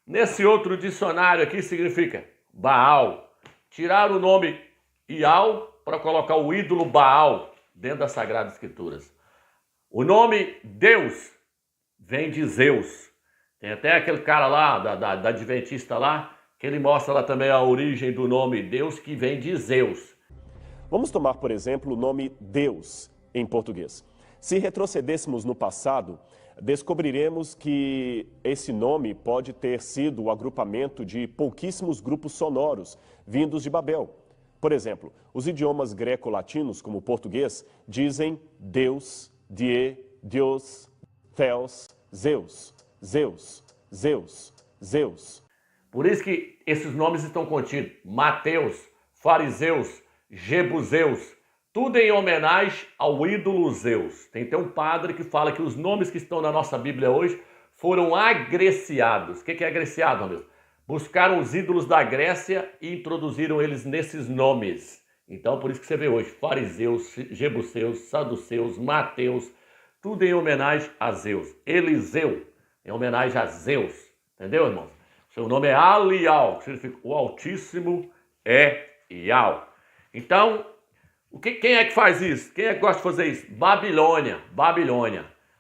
Nesse outro dicionário aqui significa Baal. Tiraram o nome Iau para colocar o ídolo Baal dentro das Sagradas Escrituras. O nome Deus vem de Zeus. Tem até aquele cara lá, da Adventista lá, que ele mostra lá também a origem do nome Deus, que vem de Zeus. Vamos tomar, por exemplo, o nome Deus em português. Se retrocedêssemos no passado, descobriremos que esse nome pode ter sido o agrupamento de pouquíssimos grupos sonoros vindos de Babel. Por exemplo, os idiomas greco-latinos, como o português, dizem Deus, Die, Deus, Theos, Zeus, Zeus, Zeus, Zeus. Por isso que esses nomes estão contidos. Mateus, fariseus, jebuseus, tudo em homenagem ao ídolo Zeus. Tem até um padre que fala que os nomes que estão na nossa Bíblia hoje foram agreciados. O que é agreciado, meu? Buscaram os ídolos da Grécia e introduziram eles nesses nomes. Então, por isso que você vê hoje fariseus, jebuseus, saduceus, mateus, tudo em homenagem a Zeus. Eliseu, em homenagem a Zeus. Entendeu, irmãos? Seu nome é Alial, que significa o Altíssimo é Ial. Então, quem é que faz isso? Quem é que gosta de fazer isso? Babilônia.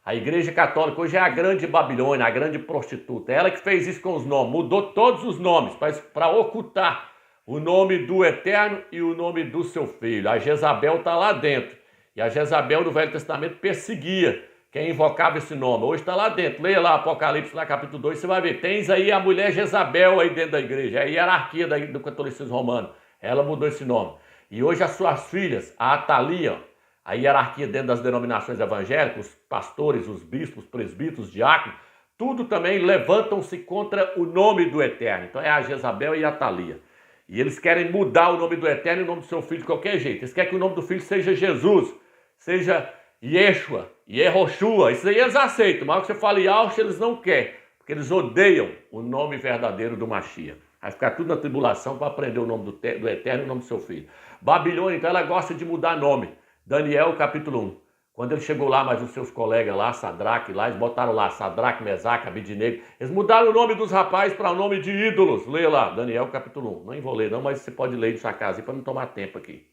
A Igreja Católica hoje é a grande Babilônia, a grande prostituta. Ela que fez isso com os nomes, mudou todos os nomes para ocultar o nome do Eterno e o nome do seu filho. A Jezabel está lá dentro. E a Jezabel no Velho Testamento perseguia quem invocava esse nome. Hoje está lá dentro. Leia lá Apocalipse, lá capítulo 2, você vai ver. Tens aí a mulher Jezabel aí dentro da igreja. É a hierarquia do catolicismo romano. Ela mudou esse nome. E hoje as suas filhas, a Atalia, a hierarquia dentro das denominações evangélicas, os pastores, os bispos, presbíteros, diáconos, tudo também levantam-se contra o nome do Eterno. Então é a Jezabel e a Atalia. E eles querem mudar o nome do Eterno e o nome do seu filho de qualquer jeito. Eles querem que o nome do filho seja Jesus, seja Yeshua, Yehoshua. Isso aí eles aceitam, mas que você fala Yahshua, eles não querem, porque eles odeiam o nome verdadeiro do Mashiach. Vai ficar tudo na tribulação para aprender o nome do Eterno e o nome do seu filho. Babilônia, então, ela gosta de mudar nome. Daniel, capítulo 1. Quando ele chegou lá, mas os seus colegas lá, Sadraque, lá, eles botaram lá Sadraque, Mesaque, Abidnego. Eles mudaram o nome dos rapazes para o nome de ídolos. Leia lá, Daniel, capítulo 1. Não vou ler não, mas você pode ler de sua casa para não tomar tempo aqui.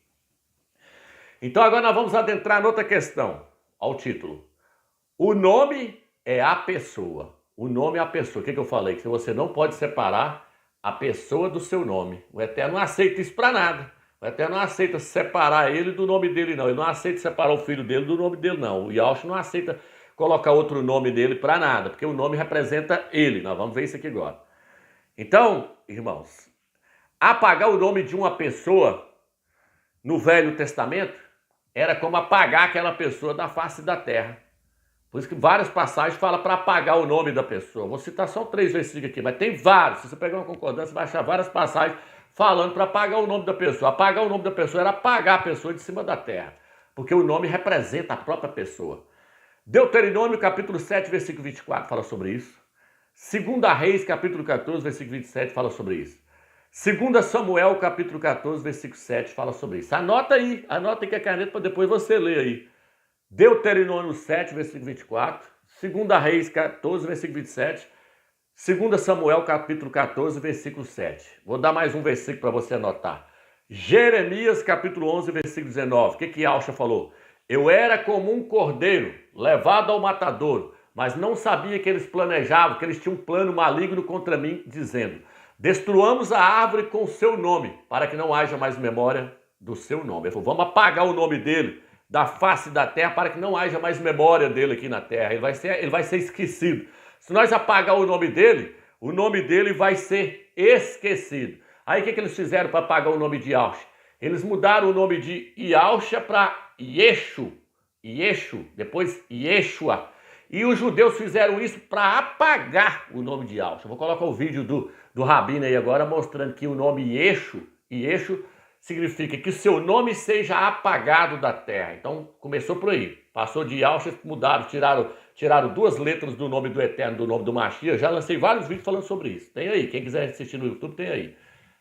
Então agora nós vamos adentrar noutra questão, ao título. O nome é a pessoa. O nome é a pessoa. O que eu falei? Que você não pode separar a pessoa do seu nome. O Eterno não aceita isso para nada. O Eterno não aceita separar ele do nome dele, não. Ele não aceita separar o filho dele do nome dele, não. O Yahshua não aceita colocar outro nome dele para nada, porque o nome representa ele. Nós vamos ver isso aqui agora. Então, irmãos, apagar o nome de uma pessoa no Velho Testamento era como apagar aquela pessoa da face da terra. Por isso que várias passagens falam para apagar o nome da pessoa. Vou citar só 3 versículos aqui, mas tem vários. Se você pegar uma concordância, você vai achar várias passagens falando para apagar o nome da pessoa. Apagar o nome da pessoa era apagar a pessoa de cima da terra, porque o nome representa a própria pessoa. Deuteronômio, capítulo 7, versículo 24, fala sobre isso. 2 Reis, capítulo 14, versículo 27, fala sobre isso. 2 Samuel, capítulo 14, versículo 7, fala sobre isso. Anota aí que a caneta para depois você ler aí. Deuteronômio 7, versículo 24. 2 Reis, 14, versículo 27. 2 Samuel, capítulo 14, versículo 7. Vou dar mais um versículo para você anotar. Jeremias, capítulo 11, versículo 19. O que Yahshua falou? Eu era como um cordeiro levado ao matadouro, mas não sabia que eles planejavam, que eles tinham um plano maligno contra mim, dizendo: destruamos a árvore com o seu nome, para que não haja mais memória do seu nome. Ele falou, vamos apagar o nome dele da face da terra, para que não haja mais memória dele aqui na terra. Ele vai ser esquecido. Se nós apagar o nome dele vai ser esquecido. Aí o que eles fizeram para apagar o nome de Yahshua? Eles mudaram o nome de Yahshua para Yeshu, depois Yeshua. E os judeus fizeram isso para apagar o nome de Yahshua. Vou colocar o vídeo do Rabino aí agora, mostrando que o nome Yeshu significa que seu nome seja apagado da terra. Então começou por aí. Passou de Yahshua, mudaram, tiraram 2 letras do nome do Eterno, do nome do Mashiach. Já lancei vários vídeos falando sobre isso. Tem aí, quem quiser assistir no YouTube tem aí.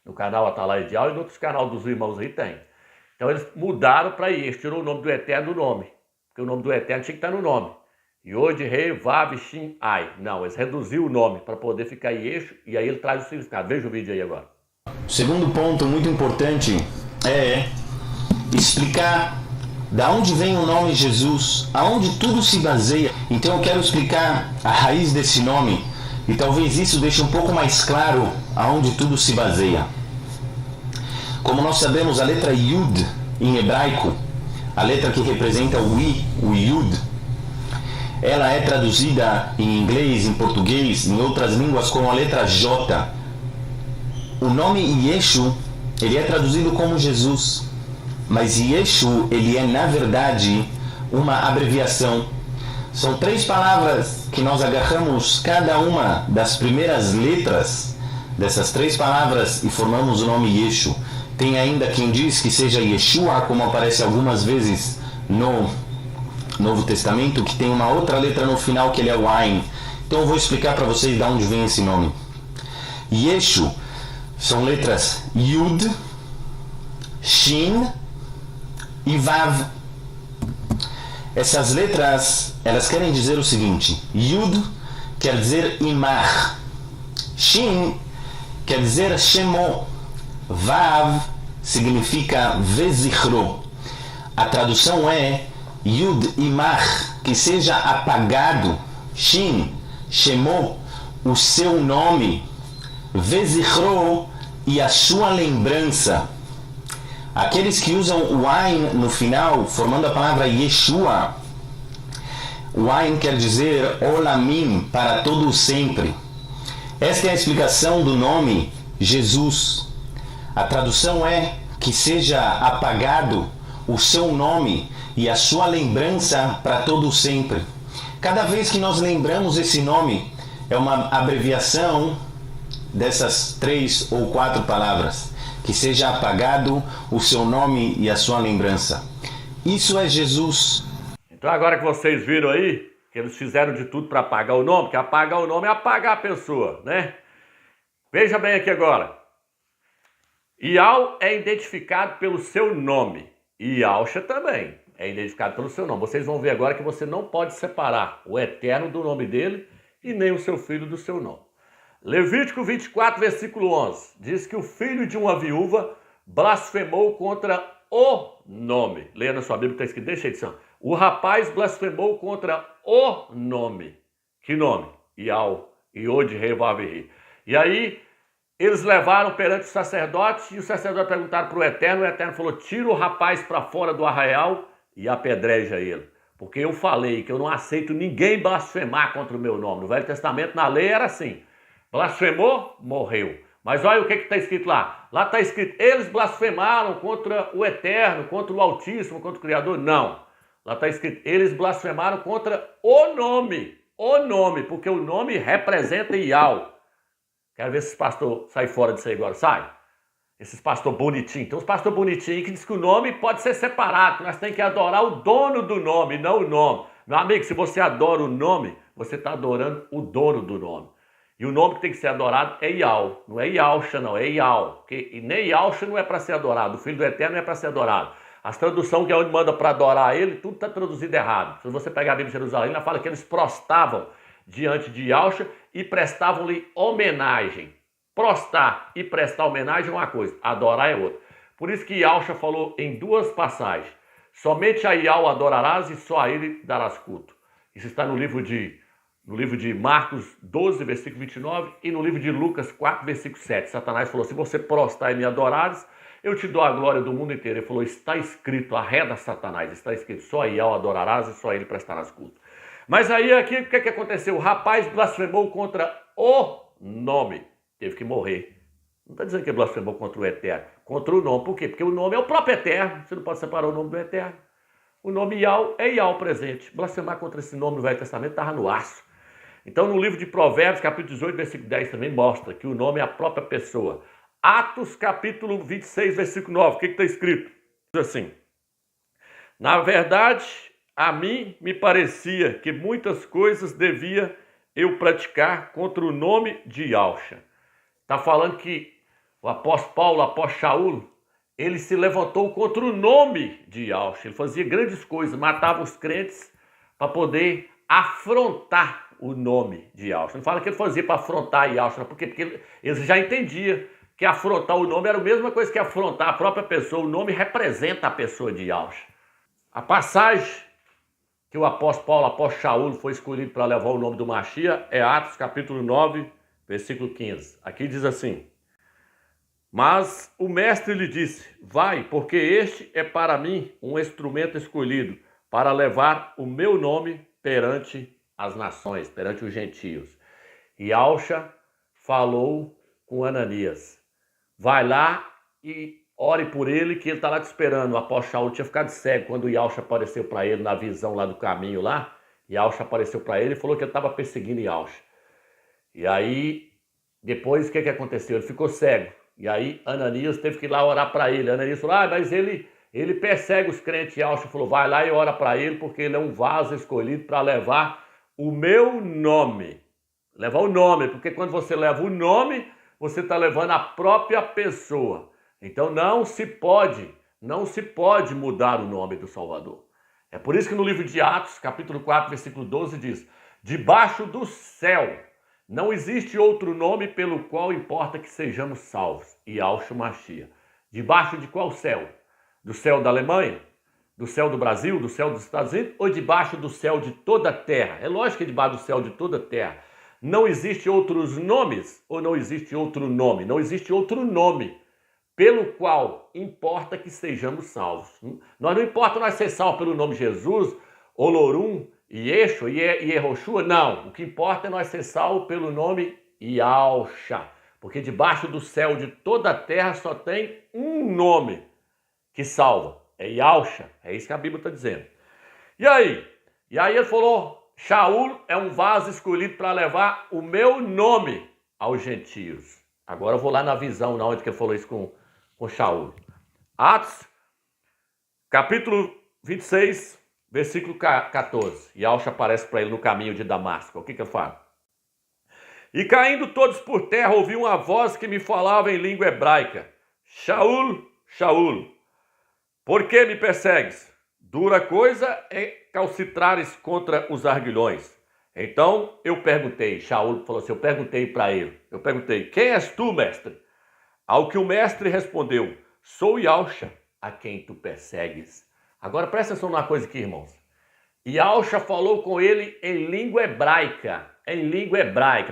No canal Atalaia de Aula e no outros canal dos irmãos aí tem. Então eles mudaram para Yeshua, tirou o nome do Eterno do nome. Porque o nome do Eterno tinha que estar no nome. Yod, Rei, Vav, Shin, Ai. Não, eles reduziram o nome para poder ficar Yeshua e aí ele traz o significado. Veja o vídeo aí agora. O segundo ponto muito importante é explicar da onde vem o nome Jesus, aonde tudo se baseia. Então eu quero explicar a raiz desse nome e talvez isso deixe um pouco mais claro aonde tudo se baseia. Como nós sabemos, a letra Yud em hebraico, a letra que representa o I, o Yud, ela é traduzida em inglês, em português, em outras línguas como a letra J. O nome Yeshu, ele é traduzido como Jesus, mas Yeshu, ele é na verdade uma abreviação. São 3 palavras que nós agarramos cada uma das primeiras letras dessas 3 palavras e formamos o nome Yeshu. Tem ainda quem diz que seja Yeshua, como aparece algumas vezes no Novo Testamento, que tem uma outra letra no final que ele é o Ain, Então eu vou explicar para vocês de onde vem esse nome. Yeshu são letras Yud, Shin e Vav. Essas letras, elas querem dizer o seguinte: Yud quer dizer Imar, Shin quer dizer Shemo, Vav significa Vezichro. A tradução é Yud Imar, que seja apagado, Shin, Shemo, o seu nome, Vezichro, e a sua lembrança. Aqueles que usam o Ain no final, formando a palavra Yeshua, o Ain quer dizer Olamim, para todo sempre. Esta é a explicação do nome Jesus. A tradução é que seja apagado o seu nome e a sua lembrança para todo sempre. Cada vez que nós lembramos esse nome, é uma abreviação dessas 3 ou 4 palavras. Que seja apagado o seu nome e a sua lembrança. Isso é Jesus. Então agora que vocês viram aí, que eles fizeram de tudo para apagar o nome, que apagar o nome é apagar a pessoa, né? Veja bem aqui agora. Ial é identificado pelo seu nome. E Yausha também é identificado pelo seu nome. Vocês vão ver agora que você não pode separar o Eterno do nome dele e nem o seu filho do seu nome. Levítico 24, versículo 11, diz que o filho de uma viúva blasfemou contra o nome. Leia na sua Bíblia, está escrito, deixa a edição. O rapaz blasfemou contra o nome. Que nome? Ial, Iod, Revavi. E aí, eles levaram perante o sacerdote, e o sacerdote perguntaram para o Eterno falou, tira o rapaz para fora do arraial e apedreja ele. Porque eu falei que eu não aceito ninguém blasfemar contra o meu nome. No Velho Testamento, na lei, era assim. Blasfemou, morreu. Mas olha o que está escrito lá. Lá está escrito, eles blasfemaram contra o Eterno, contra o Altíssimo, contra o Criador. Não. Lá está escrito, eles blasfemaram contra o nome, porque o nome representa Ial. Quero ver se esses pastores saem fora disso aí agora. Sai. Esses pastores bonitinhos. Tem uns pastores bonitinhos que diz que o nome pode ser separado, que nós temos que adorar o dono do nome, não o nome. Meu amigo, se você adora o nome, você está adorando o dono do nome. E o nome que tem que ser adorado é Ial. Não é Yausha, não. É Ial. E nem Yausha não é para ser adorado. O Filho do Eterno não é para ser adorado. As traduções que é onde manda para adorar ele, tudo está traduzido errado. Se você pegar a Bíblia de Jerusalém, ela fala que eles prostavam diante de Yausha e prestavam-lhe homenagem. Prostar e prestar homenagem é uma coisa, adorar é outra. Por isso que Yausha falou em 2 passagens. Somente a Ial adorarás e só a ele darás culto. Isso está no livro de Marcos 12, versículo 29, e no livro de Lucas 4, versículo 7. Satanás falou, se você prostar e me adorares, eu te dou a glória do mundo inteiro. Ele falou, está escrito, arreda Satanás, está escrito, só Ial adorarás e só ele prestarás culto. Mas aí aqui, o que aconteceu? O rapaz blasfemou contra o nome, teve que morrer. Não está dizendo que ele blasfemou contra o Eterno, contra o nome. Por quê? Porque o nome é o próprio Eterno, você não pode separar o nome do Eterno. O nome Ial é Ial presente. Blasfemar contra esse nome no Velho Testamento estava no aço. Então, no livro de Provérbios, capítulo 18, versículo 10, também mostra que o nome é a própria pessoa. Atos, capítulo 26, versículo 9, o que está escrito? Diz assim, na verdade, a mim me parecia que muitas coisas devia eu praticar contra o nome de Yausha. Está falando que o apóstolo Paulo, o apóstolo Shaul, ele se levantou contra o nome de Yausha. Ele fazia grandes coisas, matava os crentes para poder afrontar o nome de Yausha. Não fala que ele fazia para afrontar Yausha, porque eles já entendiam que afrontar o nome era a mesma coisa que afrontar a própria pessoa. O nome representa a pessoa de Yausha. A passagem que o apóstolo Paulo, o apóstolo Shaul, foi escolhido para levar o nome do Mashiach é Atos capítulo 9, versículo 15. Aqui diz assim, mas o mestre lhe disse, vai, porque este é para mim um instrumento escolhido para levar o meu nome perante as nações, perante os gentios. E Yausha falou com Ananias, vai lá e ore por ele, que ele está lá te esperando. O apóstolo Shaul tinha ficado cego quando o Yausha apareceu para ele na visão lá do caminho lá. Yausha apareceu para ele e falou que ele estava perseguindo Yausha. E aí, depois o que aconteceu? Ele ficou cego. E aí Ananias teve que ir lá orar para ele. Ananias falou, mas ele persegue os crentes. Yausha falou, vai lá e ora para ele, porque ele é um vaso escolhido para levar o meu nome Levar o nome, porque quando você leva o nome, você está levando a própria pessoa. Então não se pode mudar o nome do Salvador. É por isso que no livro de Atos, capítulo 4, versículo 12, diz: debaixo do céu não existe outro nome pelo qual importa que sejamos salvos. Yahushua Mashiach. Debaixo de qual céu? Do céu da Alemanha? Do céu do Brasil? Do céu dos Estados Unidos? Ou debaixo do céu de toda a terra? É lógico que é debaixo do céu de toda a terra. Não existe outros nomes ou não existe outro nome? Não existe outro nome pelo qual importa que sejamos salvos. Nós não importa nós ser salvos pelo nome Jesus, Olorum, Yeshua e Yehoshua, não. O que importa é nós ser salvos pelo nome Yahushua. Porque debaixo do céu de toda a terra só tem um nome que salva. É Yahushua. É isso que a Bíblia está dizendo. E aí ele falou, Shaul é um vaso escolhido para levar o meu nome aos gentios. Agora eu vou lá na visão, na onde que ele falou isso com Shaul. Atos, capítulo 26, versículo 14. Yahushua aparece para ele no caminho de Damasco. O que eu falo? E caindo todos por terra, ouvi uma voz que me falava em língua hebraica. Shaul, Shaul, por que me persegues? Dura coisa é calcitrares contra os arguilhões. Então eu perguntei, Shaul falou assim, eu perguntei para ele, quem és tu, mestre? Ao que o mestre respondeu, sou Yahushua, a quem tu persegues. Agora presta atenção numa coisa aqui, irmãos. Yahushua falou com ele em língua hebraica.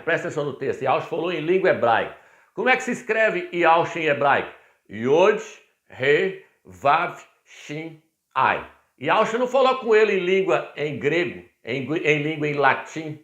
Presta atenção no texto. Yahushua falou em língua hebraica. Como é que se escreve Yahushua em hebraico? Yod, Re, Vav, Shin, Ai. Yahushua não falou com ele em língua em grego, em língua em latim.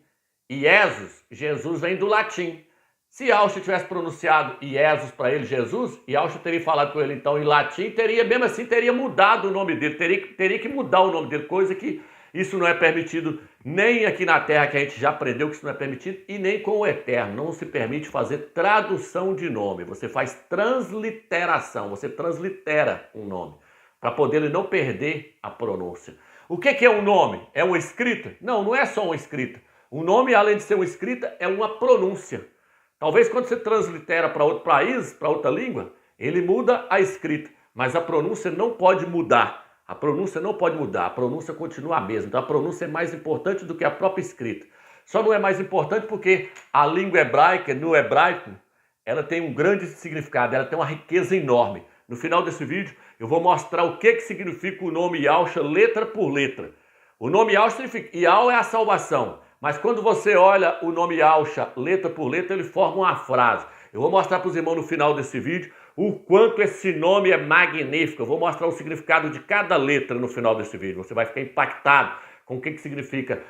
Jesus vem do latim. Se Yahushua tivesse pronunciado Jesus para ele, Jesus, Yahushua teria falado com ele então em latim, teria mudado o nome dele, teria que mudar o nome dele, coisa que isso não é permitido nem aqui na terra, que a gente já aprendeu que isso não é permitido, e nem com o Eterno. Não se permite fazer tradução de nome, você faz transliteração, você translitera um nome, para poder ele não perder a pronúncia. O que é um nome? É uma escrita? Não, não é só uma escrita. O nome, além de ser uma escrita, é uma pronúncia. Talvez quando você translitera para outro país, para outra língua, ele muda a escrita, mas a pronúncia não pode mudar. A pronúncia continua a mesma. Então a pronúncia é mais importante do que a própria escrita. Só não é mais importante porque a língua hebraica, no hebraico, ela tem um grande significado, ela tem uma riqueza enorme. No final desse vídeo, eu vou mostrar o que significa o nome Yahushua letra por letra. O nome Yahushua significa, Yahu é a salvação. Mas quando você olha o nome Yahushua letra por letra, ele forma uma frase. Eu vou mostrar para os irmãos no final desse vídeo o quanto esse nome é magnífico. Eu vou mostrar o significado de cada letra no final desse vídeo. Você vai ficar impactado com o que significa,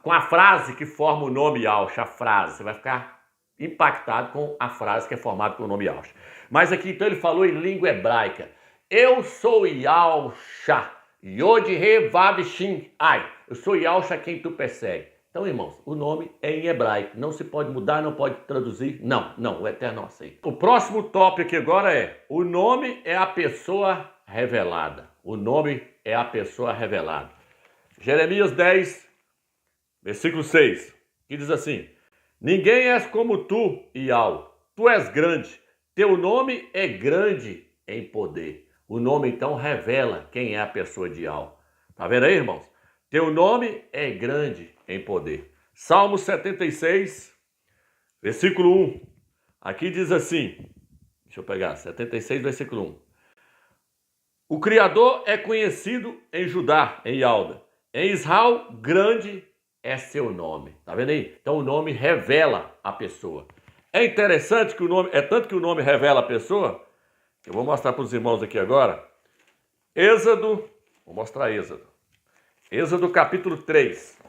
com a frase que forma o nome Yahushua, a frase. Você vai ficar impactado com a frase que é formada pelo nome Yahushua. Mas aqui então ele falou em língua hebraica. Eu sou Yahushua, Yod, Re, Vav, Shin, Ai. Eu sou Yahushua quem tu persegue. Então, irmãos, o nome é em hebraico. Não se pode mudar, não pode traduzir. Não, o Eterno não aceita. O próximo tópico aqui agora é: o nome é a pessoa revelada. O nome é a pessoa revelada. Jeremias 10, versículo 6, que diz assim: ninguém és como tu, Yahu. Tu és grande. Teu nome é grande em poder. O nome, então, revela quem é a pessoa de Yahu. Tá vendo aí, irmãos? Teu nome é grande em poder. Salmo 76, versículo 1. Aqui diz assim, deixa eu pegar, 76, versículo 1. O Criador é conhecido em Judá, em Yalda. Em Israel, grande é seu nome. Tá vendo aí? Então o nome revela a pessoa. É interessante que o nome, tanto que o nome revela a pessoa, que eu vou mostrar para os irmãos aqui agora. Êxodo, vou mostrar Êxodo. Êxodo capítulo 3.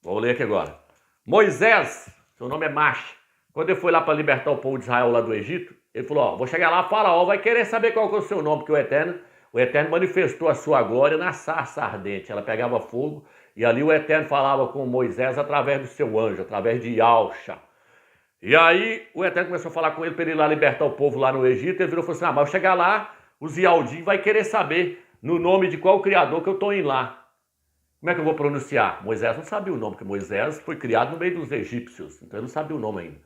Vou ler aqui agora. Moisés, seu nome é Mash, quando ele foi lá para libertar o povo de Israel lá do Egito, ele falou, vou chegar lá, Faraó vai querer saber qual que é o seu nome, porque o Eterno manifestou a sua glória na sarça ardente. Ela pegava fogo e ali o Eterno falava com Moisés através do seu anjo, através de Yahushua. E aí o Eterno começou a falar com ele para ele ir lá libertar o povo lá no Egito. Ele virou e falou assim, mas eu chegar lá, os Yaldim vai querer saber no nome de qual Criador que eu estou indo lá. Como é que eu vou pronunciar? Moisés não sabia o nome, porque Moisés foi criado no meio dos egípcios, então ele não sabia o nome ainda.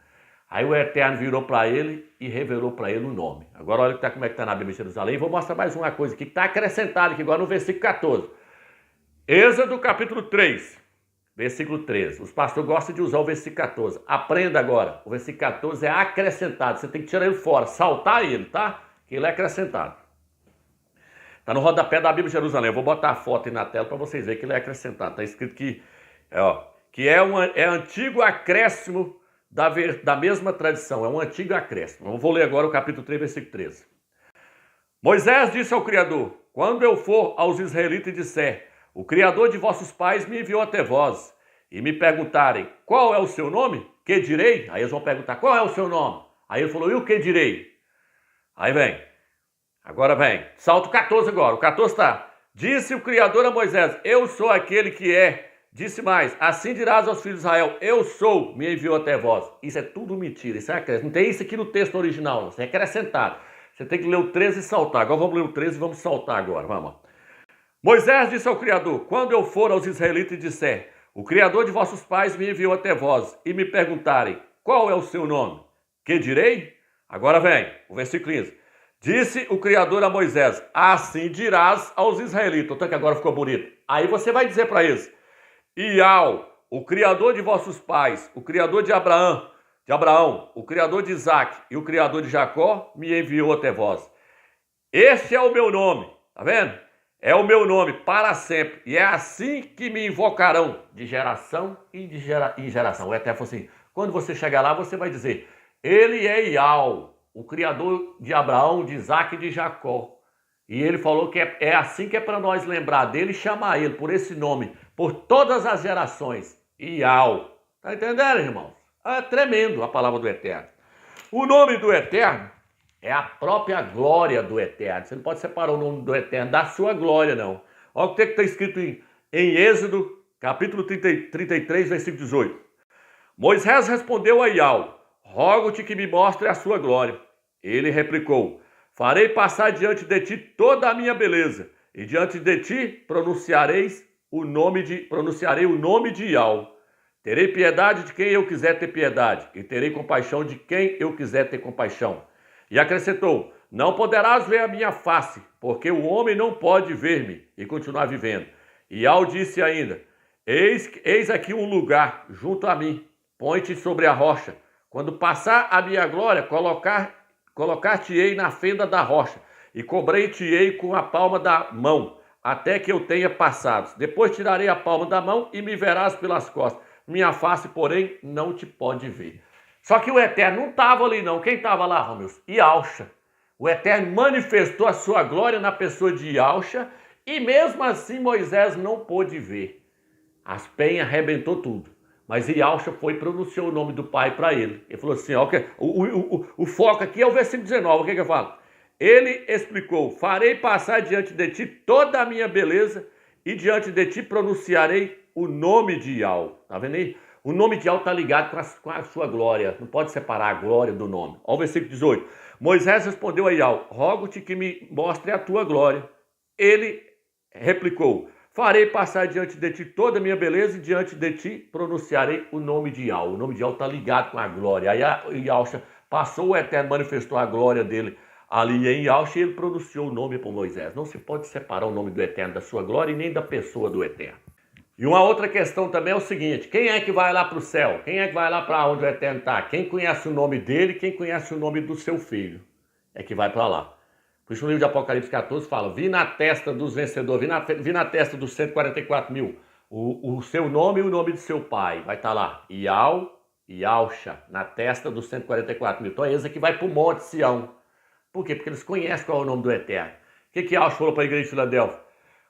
Aí o Eterno virou para ele e revelou para ele o nome. Agora olha como é que está na Bíblia de Jerusalém. Vou mostrar mais uma coisa aqui que está acrescentada aqui agora no versículo 14. Êxodo capítulo 3, versículo 13. Os pastores gostam de usar o versículo 14. Aprenda agora. O versículo 14 é acrescentado. Você tem que tirar ele fora, saltar ele, tá? Que ele é acrescentado. Está no rodapé da Bíblia de Jerusalém. Eu vou botar a foto aí na tela para vocês verem que ele é acrescentado. Está escrito que é antigo acréscimo da mesma tradição. É um antigo acréscimo. Eu vou ler agora o capítulo 3, versículo 13. Moisés disse ao Criador: quando eu for aos israelitas e disser, o Criador de vossos pais me enviou até vós, e me perguntarem, qual é o seu nome? Que direi? Aí eles vão perguntar, qual é o seu nome? Aí ele falou, e o que direi? Aí vem. Agora vem, salto 14 agora, o 14 está. Disse o Criador a Moisés, eu sou aquele que é. Disse mais, assim dirás aos filhos de Israel, eu sou, me enviou até vós. Isso é tudo mentira, isso é acrescento. Não tem isso aqui no texto original, não. Isso é acrescentado. Você tem que ler o 13 e saltar. Agora vamos ler o 13 e vamos saltar agora, vamos. Moisés disse ao Criador, quando eu for aos israelitas e disser, o Criador de vossos pais me enviou até vós, e me perguntarem, qual é o seu nome? Que direi? Agora vem, o versículo 15. Disse o Criador a Moisés, assim dirás aos israelitas. Então que agora ficou bonito. Aí você vai dizer para eles, Iau, o Criador de vossos pais, o Criador de Abraão, o Criador de Isaac e o Criador de Jacó me enviou até vós. Este é o meu nome, tá vendo? É o meu nome para sempre. E é assim que me invocarão de geração em geração. O Eterno falou assim, quando você chegar lá, você vai dizer, ele é Iau, o Criador de Abraão, de Isaac e de Jacó. E ele falou que é assim que é para nós lembrar dele e chamar ele por esse nome, por todas as gerações. Iau. Tá entendendo, irmãos? É tremendo a palavra do Eterno. O nome do Eterno é a própria glória do Eterno. Você não pode separar o nome do Eterno da sua glória, não. Olha o que está escrito em Êxodo, capítulo 33, versículo 18. Moisés respondeu a Iau, rogo-te que me mostre a sua glória. Ele replicou, farei passar diante de ti toda a minha beleza, e diante de ti pronunciarei o nome de Iau. Terei piedade de quem eu quiser ter piedade, e terei compaixão de quem eu quiser ter compaixão. E acrescentou, não poderás ver a minha face, porque o homem não pode ver-me e continuar vivendo. Iau disse ainda, eis aqui um lugar junto a mim, põe-te sobre a rocha. Quando passar a minha glória, colocar-te-ei na fenda da rocha, e cobrei-te-ei com a palma da mão, até que eu tenha passado. Depois tirarei a palma da mão e me verás pelas costas. Minha face, porém, não te pode ver. Só que o Eterno não estava ali, não. Quem estava lá, Romeus? Iauxa. O Eterno manifestou a sua glória na pessoa de Iauxa, e mesmo assim Moisés não pôde ver. As penhas arrebentou tudo. Mas Iauxa foi e pronunciou o nome do pai para ele. Ele falou assim, ó, o foco aqui é o versículo 19, o que eu falo? Ele explicou, farei passar diante de ti toda a minha beleza e diante de ti pronunciarei o nome de Iau. Tá vendo aí? O nome de Iau está ligado com a sua glória. Não pode separar a glória do nome. Olha o versículo 18. Moisés respondeu a Iau, rogo-te que me mostre a tua glória. Ele replicou, farei passar diante de ti toda a minha beleza e diante de ti pronunciarei o nome de Iau. O nome de Iau está ligado com a glória. Aí Iauxa passou, o Eterno manifestou a glória dele ali em Iauxa e ele pronunciou o nome para Moisés. Não se pode separar o nome do Eterno da sua glória e nem da pessoa do Eterno. E uma outra questão também é o seguinte, quem é que vai lá para o céu? Quem é que vai lá para onde o Eterno está? Quem conhece o nome dele, quem conhece o nome do seu filho é que vai para lá. Por isso no livro de Apocalipse 14 fala, vi na testa dos vencedores, vi na testa dos 144 mil, o seu nome e o nome de seu pai. Vai estar lá, Iau, Iauxa, na testa dos 144 mil. Então é esse que vai para o Monte Sião. Por quê? Porque eles conhecem qual é o nome do Eterno. O que Iauxa falou para a igreja de Filadélfia?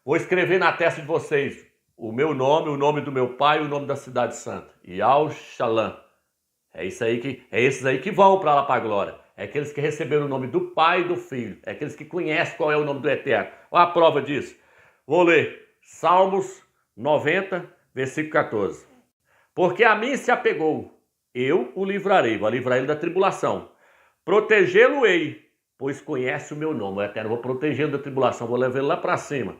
Vou escrever na testa de vocês o meu nome, o nome do meu pai e o nome da cidade santa. Iau-Shalom. É esses aí que vão para lá para a glória. É aqueles que receberam o nome do Pai e do Filho. É aqueles que conhecem qual é o nome do Eterno. Olha a prova disso. Vou ler. Salmos 90, versículo 14. Porque a mim se apegou, eu o livrarei. Vou livrar ele da tribulação. Protegê-lo-ei, pois conhece o meu nome. O Eterno, vou protegê-lo da tribulação. Vou levar ele lá para cima.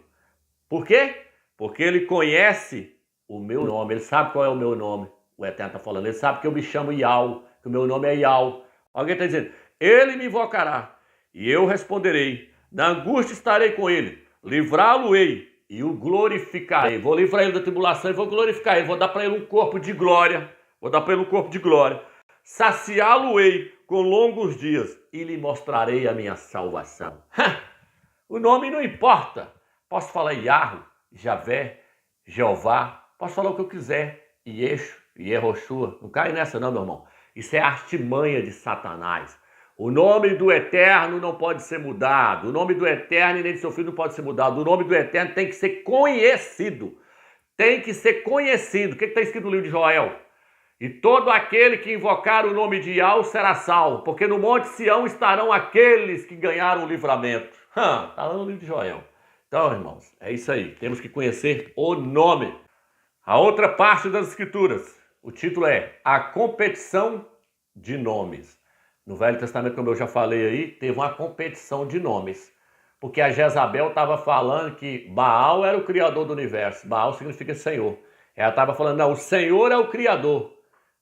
Por quê? Porque ele conhece o meu nome, ele sabe qual é o meu nome. O Eterno está falando, ele sabe que eu me chamo Yau, que o meu nome é Yau. Alguém está dizendo, ele me invocará e eu responderei. Na angústia estarei com ele, livrá-lo-ei e o glorificarei. Vou livrar ele da tribulação e vou glorificar ele. Vou dar para ele um corpo de glória. Saciá-lo-ei com longos dias e lhe mostrarei a minha salvação. O nome não importa. Posso falar Yahweh, Javé, Jeová. Posso falar o que eu quiser. Yeshua, Yehoshua. Não cai nessa não, meu irmão. Isso é artimanha de Satanás. O nome do Eterno não pode ser mudado. O nome do Eterno e nem de seu filho não pode ser mudado. O nome do Eterno tem que ser conhecido. Tem que ser conhecido. O que está escrito no livro de Joel? E todo aquele que invocar o nome de Yahweh será salvo, porque no monte Sião estarão aqueles que ganharam o livramento. Está lá no livro de Joel. Então, irmãos, é isso aí. Temos que conhecer o nome. A outra parte das Escrituras, o título é A Competição de Nomes. No Velho Testamento, como eu já falei aí, teve uma competição de nomes. Porque a Jezabel estava falando que Baal era o criador do universo. Baal significa Senhor. Ela estava falando, não, o Senhor é o criador.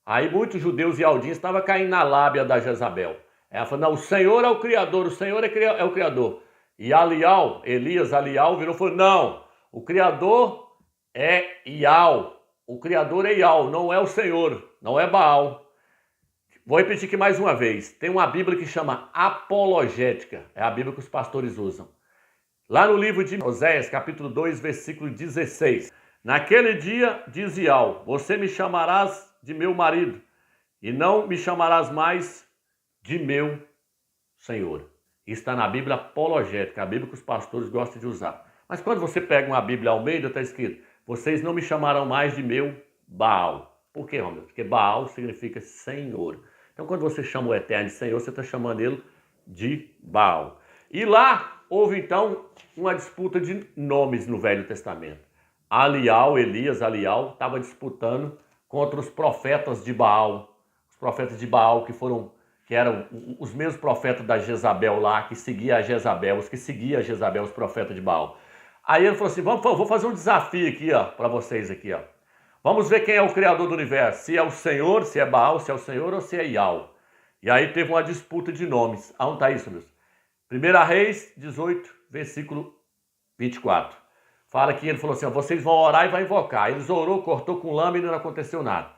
Aí muitos judeus e aldins estavam caindo na lábia da Jezabel. Ela falou, não, o Senhor é o criador, o Senhor é o criador. E Elias virou e falou, não, o criador é Yahweh. O criador é Yahweh, não é o Senhor, não é Baal. Vou repetir aqui mais uma vez. Tem uma Bíblia que chama apologética. É a Bíblia que os pastores usam. Lá no livro de Oséias, capítulo 2, versículo 16. Naquele dia, diz Yahweh, você me chamarás de meu marido e não me chamarás mais de meu Senhor. Isso está na Bíblia apologética, a Bíblia que os pastores gostam de usar. Mas quando você pega uma Bíblia Almeida, está escrito, vocês não me chamarão mais de meu Baal. Por quê, Romeu? Porque Baal significa Senhor. Então, quando você chama o Eterno de Senhor, você está chamando ele de Baal. E lá houve, então, uma disputa de nomes no Velho Testamento. Elias, estava disputando contra os profetas de Baal. Os profetas de Baal que eram os mesmos profetas da Jezabel lá, que seguia a Jezabel, os que seguiam a Jezabel, os profetas de Baal. Aí ele falou assim, vou fazer um desafio aqui, para vocês aqui, Vamos ver quem é o criador do universo, se é o Senhor, se é Baal, se é o Senhor ou se é Yahweh. E aí teve uma disputa de nomes. Aonde está isso, meus? 1 Reis 18, versículo 24. Fala que ele falou assim, vocês vão orar e vão invocar. Eles orou, cortou com lâmina e não aconteceu nada.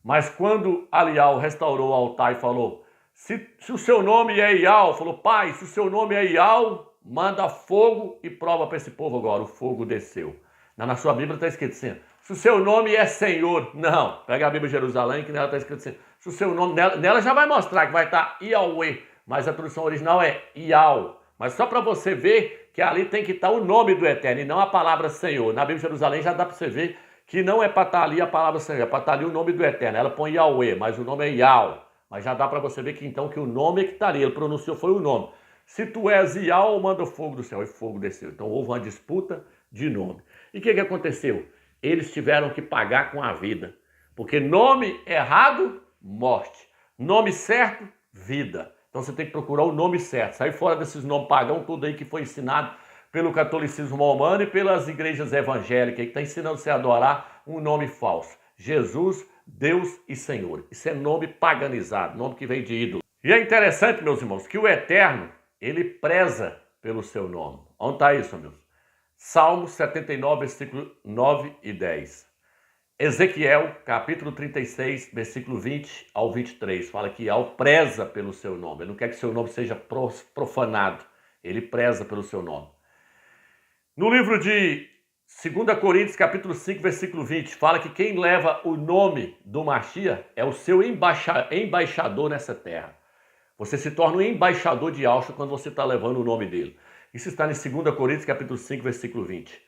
Mas quando Alial restaurou o altar e falou, se o seu nome é Ial, falou, pai, se o seu nome é Ial, manda fogo e prova para esse povo agora. O fogo desceu. Na sua Bíblia está escrito assim, se o seu nome é Senhor, não, pega a Bíblia de Jerusalém, que nela está escrito assim, se o seu nome, nela já vai mostrar que vai estar Yahweh, mas a tradução original é Ial. Mas só para você ver que ali tem que estar o nome do Eterno e não a palavra Senhor. Na Bíblia de Jerusalém já dá para você ver que não é para estar ali a palavra Senhor, é para estar ali o nome do Eterno. Ela põe Yahweh, mas o nome é Yal. Mas já dá para você ver que então que o nome é que está ali, ele pronunciou foi o nome. Se tu és Yal, manda fogo do céu, e fogo desceu. Então houve uma disputa de nome. E o que aconteceu? Eles tiveram que pagar com a vida. Porque nome errado, morte. Nome certo, vida. Então você tem que procurar o nome certo. Sair fora desses nomes pagãos, tudo aí que foi ensinado pelo catolicismo romano e pelas igrejas evangélicas, que está ensinando você a adorar um nome falso. Jesus, Deus e Senhor. Isso é nome paganizado, nome que vem de ídolo. E é interessante, meus irmãos, que o Eterno, ele preza pelo seu nome. Onde está isso, meus? Salmo 79, versículo 9 e 10. Ezequiel, capítulo 36, versículo 20 ao 23. Fala que Yahweh preza pelo seu nome. Ele não quer que seu nome seja profanado. Ele preza pelo seu nome. No livro de 2 Coríntios, capítulo 5, versículo 20, fala que quem leva o nome do Mashiach é o seu embaixador nessa terra. Você se torna um embaixador de Yahshua quando você está levando o nome dele. Isso está em 2 Coríntios, capítulo 5, versículo 20.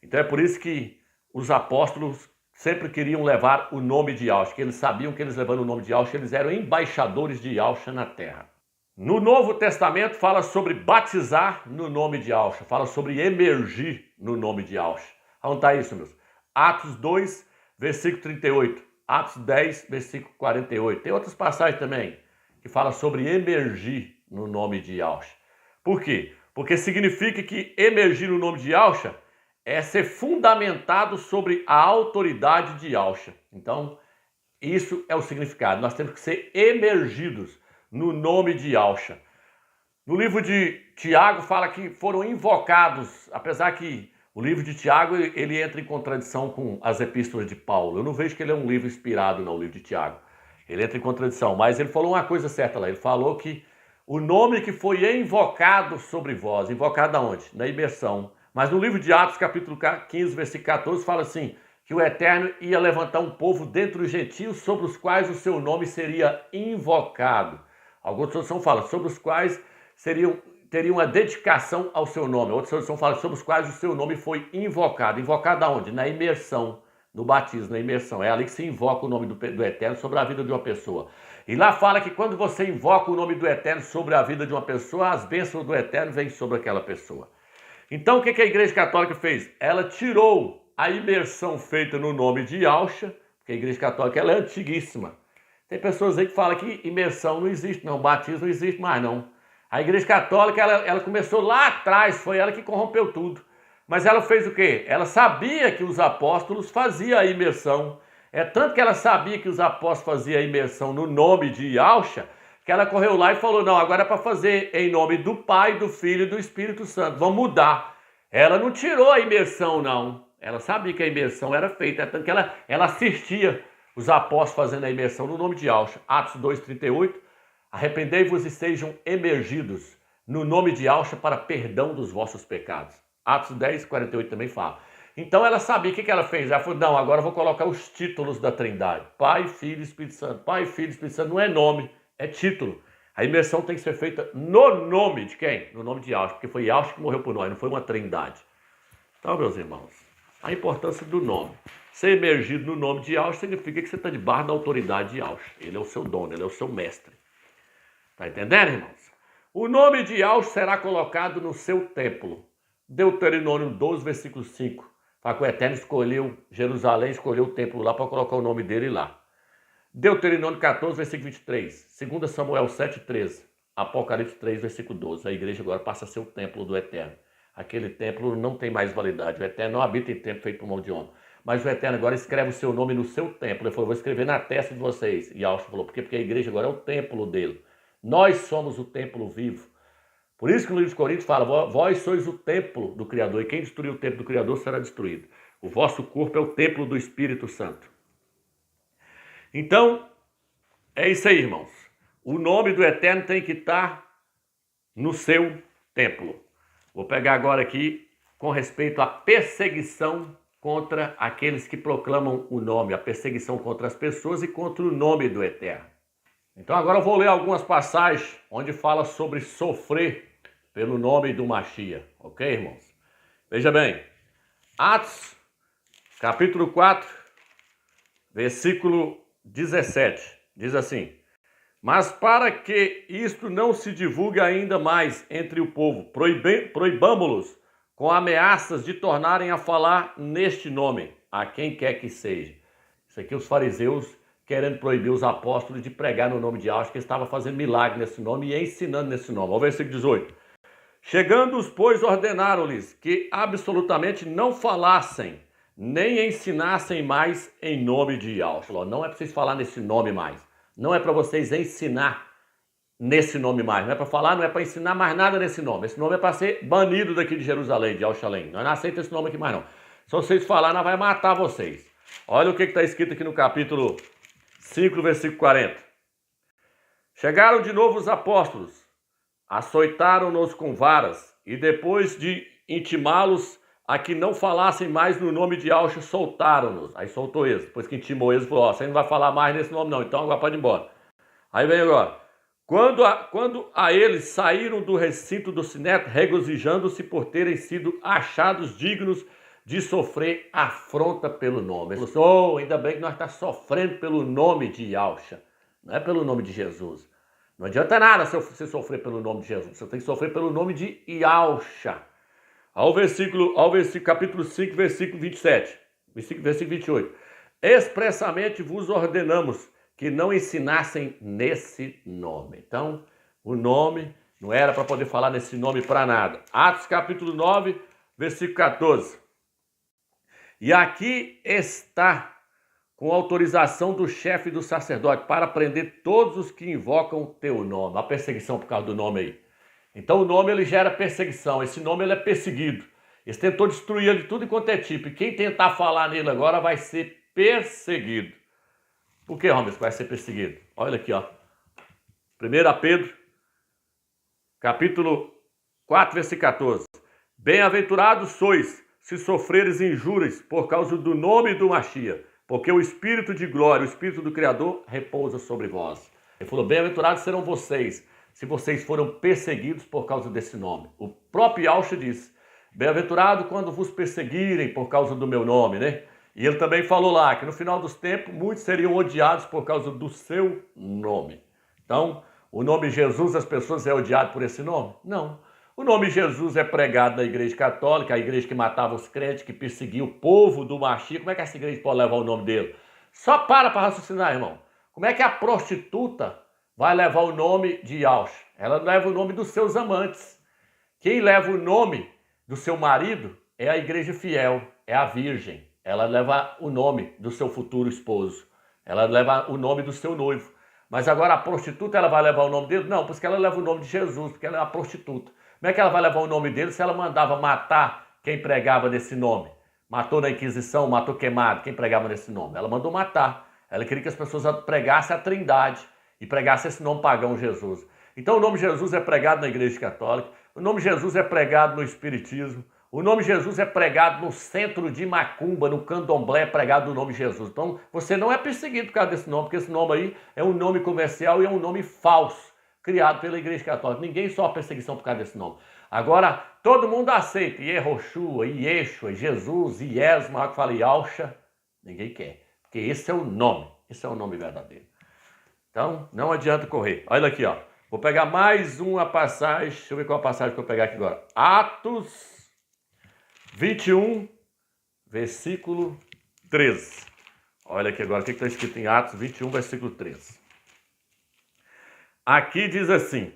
Então é por isso que os apóstolos sempre queriam levar o nome de Yahshua, que eles sabiam que eles levando o nome de Yahshua, eles eram embaixadores de Yahshua na terra. No Novo Testamento fala sobre batizar no nome de Yahshua, fala sobre emergir no nome de Yahshua. Onde está isso, meus? Atos 2, versículo 38, Atos 10, versículo 48. Tem outras passagens também que falam sobre emergir no nome de Yahshua. Por quê? Porque significa que emergir no nome de Yahshua é ser fundamentado sobre a autoridade de Yahshua. Então, isso é o significado. Nós temos que ser emergidos no nome de Yahshua. No livro de Tiago fala que foram invocados, apesar que o livro de Tiago ele entra em contradição com as epístolas de Paulo. Eu não vejo que ele é um livro inspirado, não, o livro de Tiago. Ele entra em contradição, mas ele falou uma coisa certa lá. Ele falou que o nome que foi invocado sobre vós, invocado aonde? Na imersão. Mas no livro de Atos, capítulo 15, versículo 14, fala assim, que o Eterno ia levantar um povo dentre os gentios sobre os quais o seu nome seria invocado. Alguma tradução fala sobre os quais teriam uma dedicação ao seu nome. Outra tradução fala sobre os quais o seu nome foi invocado. Invocado aonde? Na imersão, no batismo, na imersão. É ali que se invoca o nome do Eterno sobre a vida de uma pessoa. E lá fala que quando você invoca o nome do Eterno sobre a vida de uma pessoa, as bênçãos do Eterno vêm sobre aquela pessoa. Então o que a Igreja Católica fez? Ela tirou a imersão feita no nome de Yahshua, porque a Igreja Católica ela é antiguíssima. Tem pessoas aí que falam que imersão não existe, não, batismo não existe mais, não. A Igreja Católica ela começou lá atrás, foi ela que corrompeu tudo. Mas ela fez o quê? Ela sabia que os apóstolos faziam a imersão. É tanto que ela sabia que os apóstolos faziam a imersão no nome de Yahshua, que ela correu lá e falou, não, agora é para fazer em nome do Pai, do Filho e do Espírito Santo. Vamos mudar. Ela não tirou a imersão, não. Ela sabia que a imersão era feita, tanto que ela assistia os apóstolos fazendo a imersão no nome de Yahshua. Atos 2,38, arrependei-vos e sejam emergidos no nome de Yahshua para perdão dos vossos pecados. Atos 10,48 também fala. Então ela sabia o que ela fez. Ela falou, não, agora eu vou colocar os títulos da Trindade. Pai, Filho e Espírito Santo. Pai, Filho e Espírito Santo não é nome, é título. A imersão tem que ser feita no nome de quem? No nome de Yahshua, porque foi Yahshua que morreu por nós, não foi uma Trindade. Então, meus irmãos, a importância do nome. Ser emergido no nome de Yahshua significa que você está debaixo da autoridade de Yahshua. Ele é o seu dono, ele é o seu mestre. Está entendendo, irmãos? O nome de Yahshua será colocado no seu templo. Deuteronômio 12, versículo 5. Fala que o Eterno escolheu Jerusalém, escolheu o templo lá para colocar o nome dele lá. Deuteronômio 14, versículo 23. 2 Samuel 7, 13. Apocalipse 3, versículo 12. A igreja agora passa a ser o templo do Eterno. Aquele templo não tem mais validade. O Eterno não habita em templo feito por mão de homem. Mas o Eterno agora escreve o seu nome no seu templo. Ele falou, vou escrever na testa de vocês. E Yahshua falou, por quê? Porque a igreja agora é o templo dele. Nós somos o templo vivo. Por isso que no livro de Coríntios fala, vós sois o templo do Criador. E quem destruir o templo do Criador será destruído. O vosso corpo é o templo do Espírito Santo. Então, é isso aí, irmãos. O nome do Eterno tem que estar no seu templo. Vou pegar agora aqui com respeito à perseguição contra aqueles que proclamam o nome, a perseguição contra as pessoas e contra o nome do Eterno. Então agora eu vou ler algumas passagens onde fala sobre sofrer pelo nome do Mashiach. Ok, irmãos? Veja bem, Atos, capítulo 4, versículo 17, diz assim, mas para que isto não se divulgue ainda mais entre o povo, proibamo-los com ameaças de tornarem a falar neste nome, a quem quer que seja. Isso aqui os fariseus querendo proibir os apóstolos de pregar no nome de Yahshua, que estava fazendo milagre nesse nome e ensinando nesse nome. Olha o versículo 18. Chegando-os, pois, ordenaram-lhes que absolutamente não falassem, nem ensinassem mais em nome de Yahshua. Não é para vocês falar nesse nome mais. Não é para vocês ensinar nesse nome mais. Não é para falar, não é para ensinar mais nada nesse nome. Esse nome é para ser banido daqui de Jerusalém, de Jerusalém. Nós não aceitamos esse nome aqui mais não. Se vocês falarem, nós vamos matar vocês. Olha o que está escrito aqui no capítulo 5, versículo 40. Chegaram de novo os apóstolos, açoitaram-nos com varas, e depois de intimá-los a que não falassem mais no nome de Yahshua, soltaram-nos. Aí soltou eles. Depois que intimou eles, falou, você não vai falar mais nesse nome não, então agora pode ir embora. Aí vem agora. Quando a eles saíram do recinto do sinédrio, regozijando-se por terem sido achados dignos de sofrer afronta pelo nome. Ele falou, ainda bem que nós estamos sofrendo pelo nome de Yahshua, não é pelo nome de Jesus. Não adianta nada você sofrer pelo nome de Jesus, você tem que sofrer pelo nome de Yahshua. Ao versículo, capítulo 5, versículo 27, versículo 28. Expressamente vos ordenamos que não ensinassem nesse nome. Então, o nome não era para poder falar nesse nome para nada. Atos capítulo 9, versículo 14. E aqui está com autorização do chefe do sacerdote para prender todos os que invocam o teu nome. A perseguição por causa do nome aí. Então o nome ele gera perseguição, esse nome ele é perseguido. Eles tentou destruir ele de tudo quanto é tipo. E quem tentar falar nele agora vai ser perseguido. Por que, Ramos, vai ser perseguido? Olha aqui, ó. 1 Pedro, capítulo 4, versículo 14. Bem-aventurados sois, se sofreres injúrias por causa do nome do Machia, porque o Espírito de glória, o Espírito do Criador, repousa sobre vós. Ele falou, bem-aventurados serão vocês, se vocês foram perseguidos por causa desse nome. O próprio Yahushua disse, bem-aventurado quando vos perseguirem por causa do meu nome, né? E ele também falou lá que no final dos tempos, muitos seriam odiados por causa do seu nome. Então, o nome Jesus, as pessoas é odiado por esse nome? Não. O nome Jesus é pregado na igreja católica, a igreja que matava os crentes, que perseguia o povo do Machia. Como é que essa igreja pode levar o nome dele? Só para raciocinar, irmão. Como é que a prostituta vai levar o nome de Yahushua? Ela leva o nome dos seus amantes. Quem leva o nome do seu marido é a igreja fiel, é a virgem. Ela leva o nome do seu futuro esposo. Ela leva o nome do seu noivo. Mas agora a prostituta, ela vai levar o nome dele? Não, porque ela leva o nome de Jesus, porque ela é a prostituta. Como é que ela vai levar o nome dele se ela mandava matar quem pregava nesse nome? Matou na Inquisição, matou queimado, quem pregava nesse nome? Ela mandou matar. Ela queria que as pessoas pregassem a Trindade e pregassem esse nome pagão Jesus. Então o nome Jesus é pregado na Igreja Católica, o nome Jesus é pregado no Espiritismo, o nome Jesus é pregado no centro de Macumba, no Candomblé é pregado o nome Jesus. Então você não é perseguido por causa desse nome, porque esse nome aí é um nome comercial e é um nome falso, criado pela Igreja Católica. Ninguém sofre perseguição por causa desse nome. Agora, todo mundo aceita Yehoshua, Yeshua, Jesus, Yesma, que fala Yahushua, ninguém quer. Porque esse é o nome verdadeiro. Então, não adianta correr. Olha aqui, ó. Vou pegar mais uma passagem, deixa eu ver qual a passagem que eu vou pegar aqui agora. Atos 21, versículo 13. Olha aqui agora, o que está escrito em Atos 21, versículo 13. Aqui diz assim,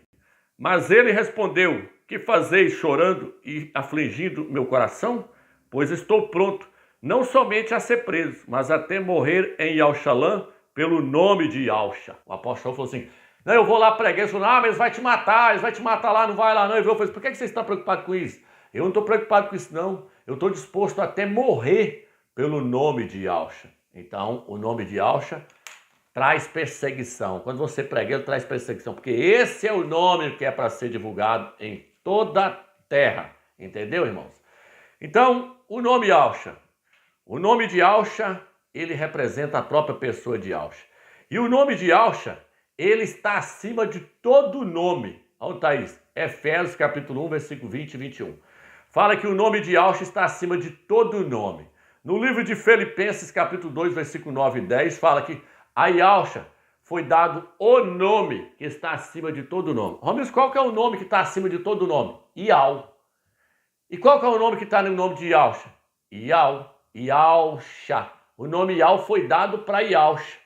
mas ele respondeu, que fazeis chorando e afligindo meu coração? Pois estou pronto, não somente a ser preso, mas até morrer em Yahushua pelo nome de Yahushua. O apóstolo falou assim, não, eu vou lá pregar, ele falou, mas eles vão te matar, lá, não vai lá não. Eu falei, por que você está preocupado com isso? Eu não estou preocupado com isso não, eu estou disposto até morrer pelo nome de Yahushua. Então, o nome de Yahushua traz perseguição. Quando você prega, ele traz perseguição, porque esse é o nome que é para ser divulgado em toda a terra. Entendeu, irmãos? Então, o nome Yahushua. O nome de Yahushua, ele representa a própria pessoa de Yahushua. E o nome de Yahushua, ele está acima de todo nome. Onde está isso? Efésios capítulo 1, versículo 20 e 21. Fala que o nome de Yahushua está acima de todo nome. No livro de Filipenses, capítulo 2, versículo 9 e 10, fala que a Yahushua foi dado o nome que está acima de todo nome. Romilson, qual que é o nome que está acima de todo nome? Iau. E qual que é o nome que está no nome de Yahushua? Iau. Yahushua. O nome Iau foi dado para Yahushua.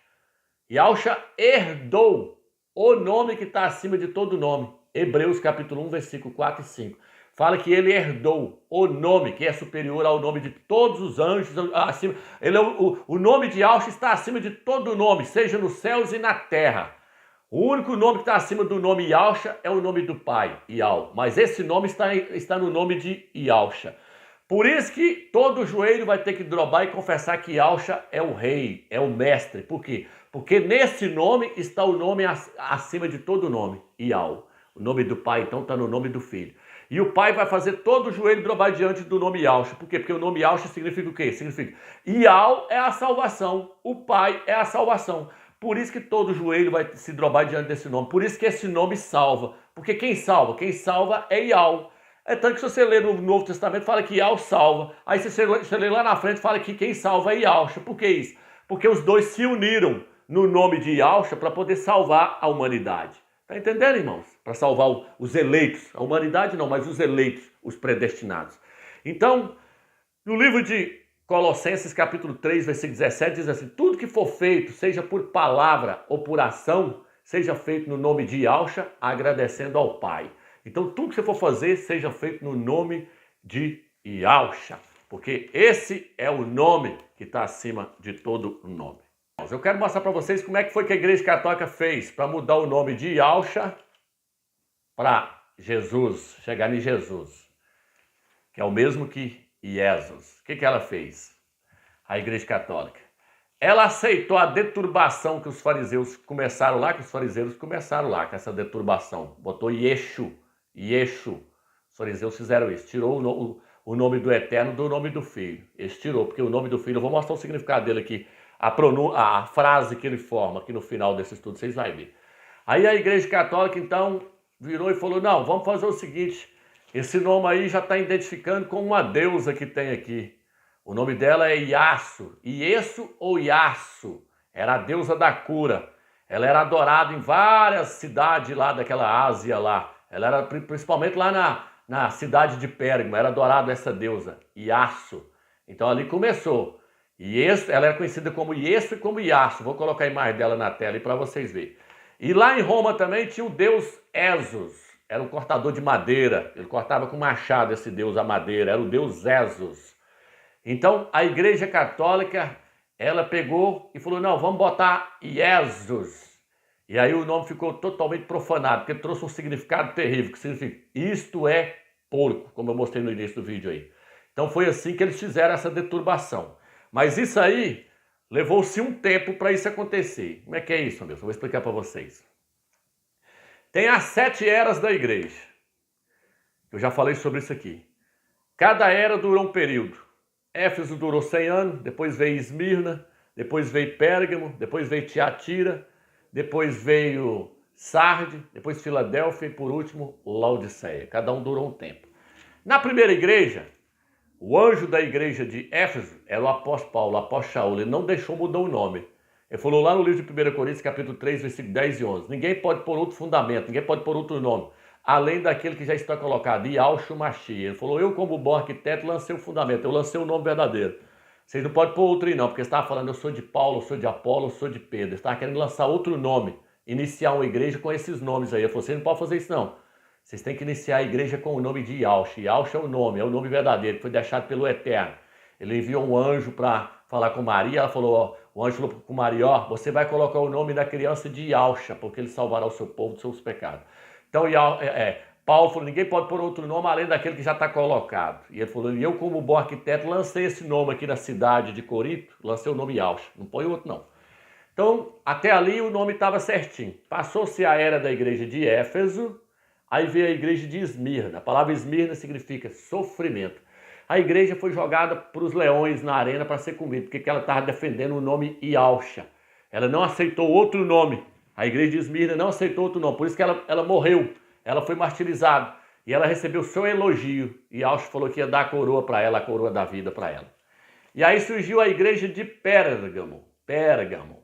Yahushua herdou o nome que está acima de todo nome. Hebreus capítulo 1, versículo 4 e 5. Fala que ele herdou o nome que é superior ao nome de todos os anjos. Acima. O nome de Yahushua está acima de todo nome, seja nos céus e na terra. O único nome que está acima do nome Yahushua é o nome do Pai, Yahweh. Mas esse nome está no nome de Yahushua. Por isso que todo joelho vai ter que dobrar e confessar que Yahushua é o rei, é o mestre. Por quê? Porque nesse nome está o nome acima de todo nome, Yahweh. O nome do Pai, então, está no nome do Filho. E o Pai vai fazer todo o joelho dobrar diante do nome Yahushua. Por quê? Porque o nome Yahushua significa o quê? Significa Yahweh é a salvação, o Pai é a salvação. Por isso que todo joelho vai se dobrar diante desse nome. Por isso que esse nome salva. Porque quem salva? Quem salva é Yahweh. É tanto que se você ler no Novo Testamento, fala que Yahweh salva. Aí você lê lá na frente, fala que quem salva é Yahushua. Por que isso? Porque os dois se uniram no nome de Yahushua para poder salvar a humanidade. Está entendendo, irmãos? Para salvar os eleitos. A humanidade não, mas os eleitos, os predestinados. Então, no livro de Colossenses, capítulo 3, versículo 17, diz assim, tudo que for feito, seja por palavra ou por ação, seja feito no nome de Yahushua, agradecendo ao Pai. Então, tudo que você for fazer, seja feito no nome de Yahushua. porque esse é o nome que está acima de todo o nome. Eu quero mostrar para vocês como é que foi que a Igreja Católica fez para mudar o nome de Yahusha para Jesus, chegar em Jesus, que é o mesmo que Jesus. O que ela fez? A Igreja Católica. Ela aceitou a deturbação que os fariseus começaram lá, com essa deturbação. Botou Yeshu. Os fariseus fizeram isso. Tirou o nome do Eterno do nome do Filho. Eles tirou, porque o nome do Filho, eu vou mostrar o significado dele aqui. A frase que ele forma aqui no final desse estudo, vocês vão ver. Aí a Igreja Católica, então, virou e falou, não, vamos fazer o seguinte, esse nome aí já está identificando com uma deusa que tem aqui. O nome dela é Iasso. Iesu ou Iasso. Era a deusa da cura. Ela era adorada em várias cidades lá daquela Ásia lá. Ela era principalmente lá na cidade de Pérgamo. Era adorada essa deusa, Iasso. Então ali começou. Ela era conhecida como Iesu e como Iasso. Vou colocar a imagem dela na tela aí para vocês verem. E lá em Roma também tinha o deus Esos. Era um cortador de madeira. Ele cortava com machado esse deus a madeira. Era o deus Esos. Então, a Igreja Católica, ela pegou e falou, não, vamos botar Jesus. E aí o nome ficou totalmente profanado, porque trouxe um significado terrível, que significa, isto é porco, como eu mostrei no início do vídeo aí. Então foi assim que eles fizeram essa deturbação. Mas isso aí, levou-se um tempo para isso acontecer. Como é que é isso, meu Deus? Eu vou explicar para vocês. Tem as 7 eras da Igreja. Eu já falei sobre isso aqui. Cada era durou um período. Éfeso durou 100 anos, depois veio Esmirna, depois veio Pérgamo, depois veio Tiatira, depois veio Sarde, depois Filadélfia e por último Laodiceia. Cada um durou um tempo. Na primeira igreja, o anjo da igreja de Éfeso era o apóstolo Paulo, o apóstolo Shaul. Ele não deixou mudar o nome. Ele falou lá no livro de 1 Coríntios, capítulo 3, versículo 10 e 11. Ninguém pode pôr outro fundamento, ninguém pode pôr outro nome, além daquele que já está colocado, Yahshua Mashiach. Ele falou, eu como bom arquiteto lancei o fundamento, eu lancei o nome verdadeiro. Vocês não podem pôr outro aí não, porque você estava falando, eu sou de Paulo, eu sou de Apolo, eu sou de Pedro. Ele estava querendo lançar outro nome, iniciar uma igreja com esses nomes aí. Ele falou, vocês não podem fazer isso não. Vocês têm que iniciar a igreja com o nome de Yahshua. Yahshua é o nome verdadeiro, que foi deixado pelo Eterno. Ele enviou um anjo para falar com Maria, ela falou, ó, o anjo falou com Maria, ó, você vai colocar o nome da criança de Yahshua, porque ele salvará o seu povo dos seus pecados. Então, Paulo falou, ninguém pode pôr outro nome além daquele que já está colocado. E ele falou, e eu como bom arquiteto lancei esse nome aqui na cidade de Corinto, lancei o nome Yahshua, não põe outro não. Então, até ali o nome estava certinho. Passou-se a era da igreja de Éfeso, aí veio a igreja de Esmirna. A palavra Esmirna significa sofrimento. A igreja foi jogada para os leões na arena para ser comida, porque ela estava defendendo o nome Yahshua. Ela não aceitou outro nome. A igreja de Esmirna não aceitou outro nome, por isso que ela morreu. Ela foi martirizada e ela recebeu seu elogio. E Yahshua falou que ia dar a coroa para ela, a coroa da vida para ela. E aí surgiu a igreja de Pérgamo.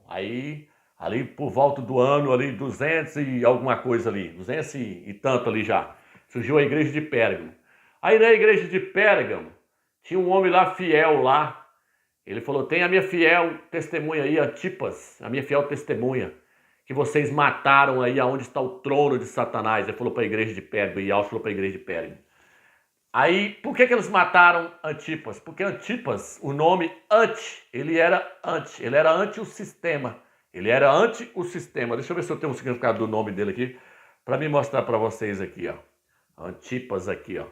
Aí, ali por volta do ano, ali 200 e alguma coisa ali, 200 e tanto ali já, surgiu a igreja de Pérgamo. Aí na igreja de Pérgamo, tinha um homem lá fiel lá. Ele falou, tem a minha fiel testemunha aí, Antipas, a minha fiel testemunha, que vocês mataram aí aonde está o trono de Satanás. Ele falou para a igreja de Pérgamo, e Yahshua falou para a igreja de Pérgamo. Aí, por que eles mataram Antipas? Porque Antipas, o nome ele era ante o sistema. Ele era ante o sistema. Deixa eu ver se eu tenho um significado do nome dele aqui, para me mostrar para vocês aqui, ó. Antipas aqui, ó.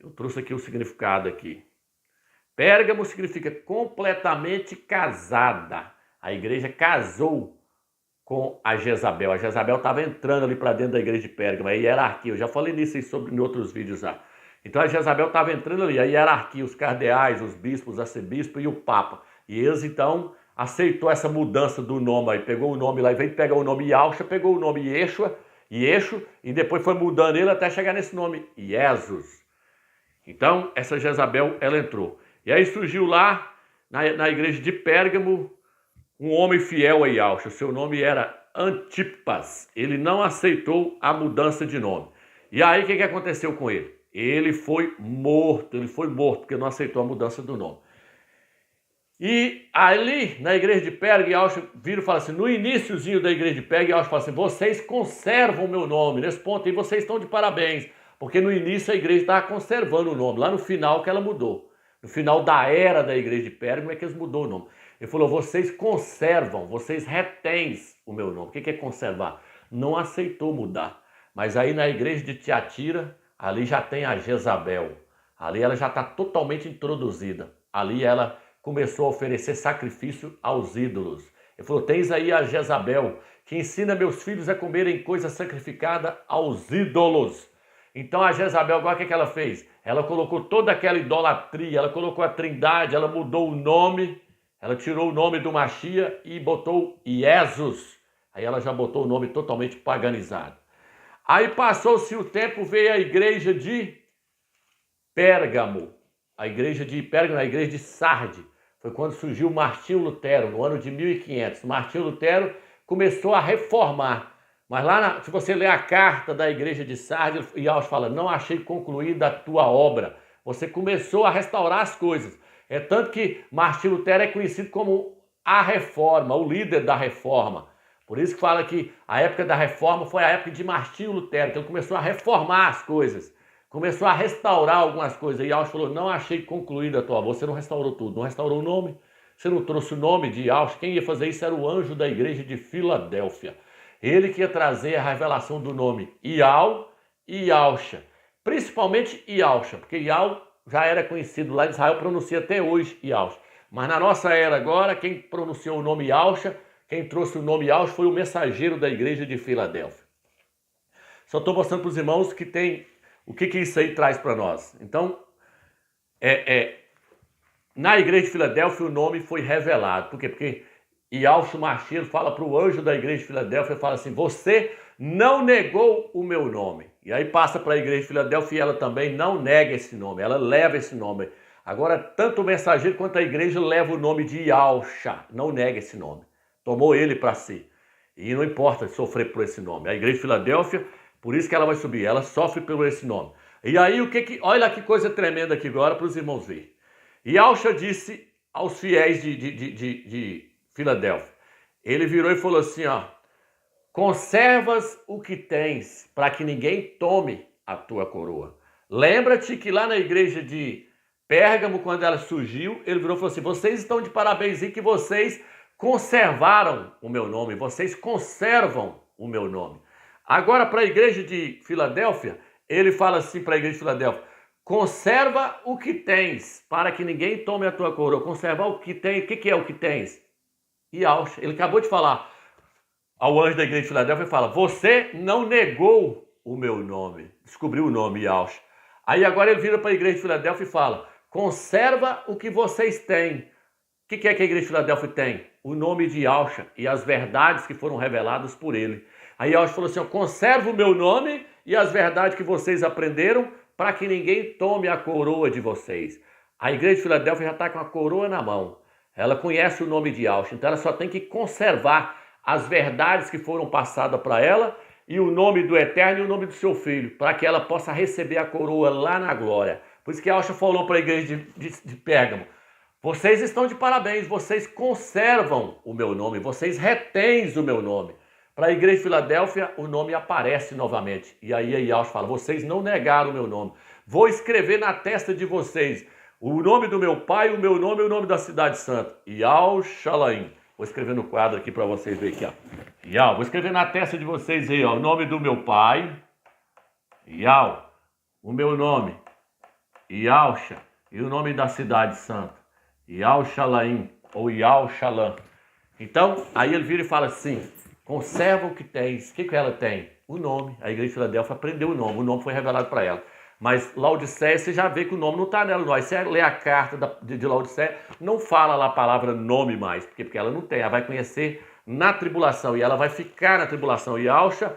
Eu trouxe aqui o significado aqui. Pérgamo significa completamente casada. A igreja casou com a Jezabel. A Jezabel estava entrando ali para dentro da igreja de Pérgamo, a hierarquia. Eu já falei nisso aí em outros vídeos já. Então a Jezabel estava entrando ali, a hierarquia, os cardeais, os bispos, os arcebispos e o papa. E eles então aceitou essa mudança do nome aí, pegou o nome lá, em vez de pegar o nome Yahshua, pegou o nome Yeshua, e depois foi mudando ele até chegar nesse nome, Jesus. Então essa Jezabel, ela entrou. E aí surgiu lá, na igreja de Pérgamo, um homem fiel a Yahshua. Seu nome era Antipas. Ele não aceitou a mudança de nome. E aí o que aconteceu com ele? Ele foi morto, porque não aceitou a mudança do nome. E ali, na igreja de Pérgamo, Yahshua vira e fala assim, no iniciozinho da igreja de Pérgamo, Yahshua fala assim, vocês conservam o meu nome, nesse ponto aí vocês estão de parabéns, porque no início a igreja estava conservando o nome, lá no final que ela mudou. No final da era da igreja de Pérgamo é que eles mudou o nome. Ele falou, vocês conservam, vocês retêm o meu nome. O que é conservar? Não aceitou mudar. Mas aí na igreja de Tiatira, ali já tem a Jezabel. Ali ela já está totalmente introduzida. Ali ela começou a oferecer sacrifício aos ídolos. Ele falou, tens aí a Jezabel, que ensina meus filhos a comerem coisa sacrificada aos ídolos. Então a Jezabel, agora o que ela fez? Ela colocou toda aquela idolatria, ela colocou a trindade, ela mudou o nome, ela tirou o nome do Machia e botou Jesus. Aí ela já botou o nome totalmente paganizado. Aí passou-se o tempo, veio a igreja de Pérgamo. A igreja de Pérgamo, a igreja de Sardes. Foi quando surgiu Martinho Lutero, no ano de 1500. Martinho Lutero começou a reformar. Mas lá, se você ler a carta da igreja de Sardes, Yaush fala, não achei concluída a tua obra. Você começou a restaurar as coisas. É tanto que Martinho Lutero é conhecido como a reforma, o líder da reforma. Por isso que fala que a época da reforma foi a época de Martinho Lutero, que ele começou a reformar as coisas. Começou a restaurar algumas coisas. E Yaush falou, não achei concluída a tua obra. Você não restaurou tudo, não restaurou o nome. Você não trouxe o nome de Yaush. Quem ia fazer isso era o anjo da igreja de Filadélfia. Ele que ia trazer a revelação do nome Ial e Yausha. Principalmente Yausha, porque Ial já era conhecido lá em Israel, pronuncia até hoje Yausha. Mas na nossa era agora, quem pronunciou o nome Yausha, quem trouxe o nome Yausha foi o mensageiro da igreja de Filadélfia. Só estou mostrando para os irmãos que tem o que isso aí traz para nós. Então, na igreja de Filadélfia o nome foi revelado. Por quê? Porque Yaush Mashiach fala para o anjo da igreja de Filadélfia, fala assim, você não negou o meu nome. E aí passa para a igreja de Filadélfia e ela também não nega esse nome, ela leva esse nome. Agora, tanto o mensageiro quanto a igreja leva o nome de Yausha, não nega esse nome. Tomou ele para si. E não importa sofrer por esse nome. A igreja de Filadélfia, por isso que ela vai subir, ela sofre por esse nome. E aí, olha que coisa tremenda aqui agora para os irmãos verem. Yausha disse aos fiéis de Filadélfia, ele virou e falou assim, ó, conservas o que tens, para que ninguém tome a tua coroa. Lembra-te que lá na igreja de Pérgamo, quando ela surgiu, ele virou e falou assim, vocês estão de parabéns e que vocês conservaram o meu nome, vocês conservam o meu nome. Agora, para a igreja de Filadélfia, ele fala assim para a igreja de Filadélfia, conserva o que tens, para que ninguém tome a tua coroa. Conservar o que tem, o que é o que tens? Yaush, ele acabou de falar ao anjo da igreja de Filadélfia, ele fala, você não negou o meu nome, descobriu o nome Yaush. Aí agora ele vira para a igreja de Filadélfia e fala, conserva o que vocês têm. O que é que a igreja de Filadélfia tem? O nome de Yaush e as verdades que foram reveladas por ele. Aí Yaush falou assim, conserva o meu nome e as verdades que vocês aprenderam para que ninguém tome a coroa de vocês. A igreja de Filadélfia já está com a coroa na mão. Ela conhece o nome de Yaush, então ela só tem que conservar as verdades que foram passadas para ela e o nome do Eterno e o nome do seu Filho, para que ela possa receber a coroa lá na glória. Por isso que Yaush falou para a igreja de Pérgamo, vocês estão de parabéns, vocês conservam o meu nome, vocês retêm o meu nome. Para a igreja de Filadélfia, o nome aparece novamente. E aí Yaush fala, vocês não negaram o meu nome. Vou escrever na testa de vocês o nome do meu pai, o meu nome e o nome da cidade santa. Yaushalayim. Vou escrever no quadro aqui para vocês verem aqui, ó. Vou escrever na testa de vocês aí, ó, o nome do meu pai. Yau. O meu nome. Yausha. E o nome da cidade santa. Yaushalayim. Ou Yaushalam. Então, aí ele vira e fala assim, conserva o que tens. O que ela tem? O nome. A igreja de Filadélfia aprendeu o nome foi revelado para ela. Mas Laodiceia, você já vê que o nome não está nela. Aí você lê a carta de Laodiceia, não fala lá a palavra nome mais, porque ela não tem. Ela vai conhecer na tribulação e ela vai ficar na tribulação. E Yausha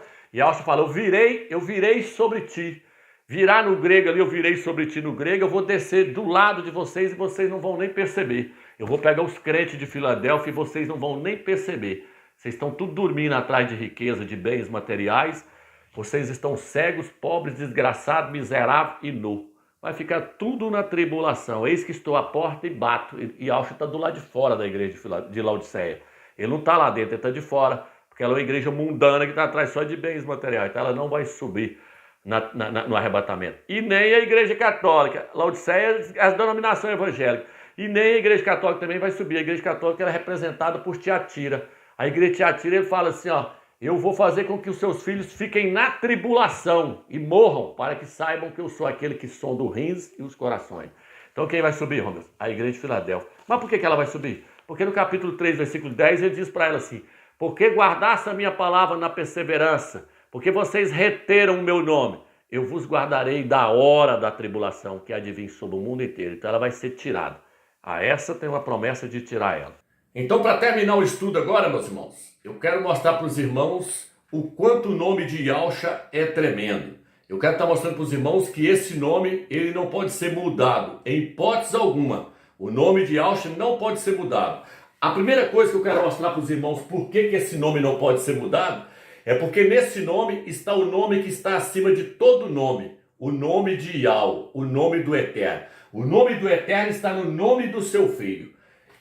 fala, eu virei sobre ti. Virar no grego ali, eu virei sobre ti no grego, eu vou descer do lado de vocês e vocês não vão nem perceber. Eu vou pegar os crentes de Filadélfia e vocês não vão nem perceber. Vocês estão tudo dormindo atrás de riqueza, de bens materiais. Vocês estão cegos, pobres, desgraçados, miseráveis e nu. Vai ficar tudo na tribulação. Eis que estou à porta e bato. E Yaush está do lado de fora da igreja de Laodiceia. Ele não está lá dentro, ele está de fora. Porque ela é uma igreja mundana que está atrás só de bens materiais. Então ela não vai subir. no arrebatamento. E nem a Igreja Católica. Laodiceia é a denominação evangélica. E nem a Igreja Católica também vai subir. A Igreja Católica ela é representada por Tiatira. A Igreja de Tiatira, ele fala assim, ó, eu vou fazer com que os seus filhos fiquem na tribulação e morram, para que saibam que eu sou aquele que sonda os rins e os corações. Então quem vai subir, Romeu? A Igreja de Filadélfia. Mas por que ela vai subir? Porque no capítulo 3, versículo 10, ele diz para ela assim, porque guardasse a minha palavra na perseverança, porque vocês reteram o meu nome, eu vos guardarei da hora da tribulação que há de vir sobre o mundo inteiro. Então ela vai ser tirada. A essa tem uma promessa de tirar ela. Então, para terminar o estudo agora, meus irmãos, eu quero mostrar para os irmãos o quanto o nome de Yahusha é tremendo. Eu quero estar mostrando para os irmãos que esse nome ele não pode ser mudado, em hipótese alguma. O nome de Yahusha não pode ser mudado. A primeira coisa que eu quero mostrar para os irmãos por que esse nome não pode ser mudado é porque nesse nome está o nome que está acima de todo nome, o nome de Yahweh, o nome do Eterno. O nome do Eterno está no nome do seu Filho.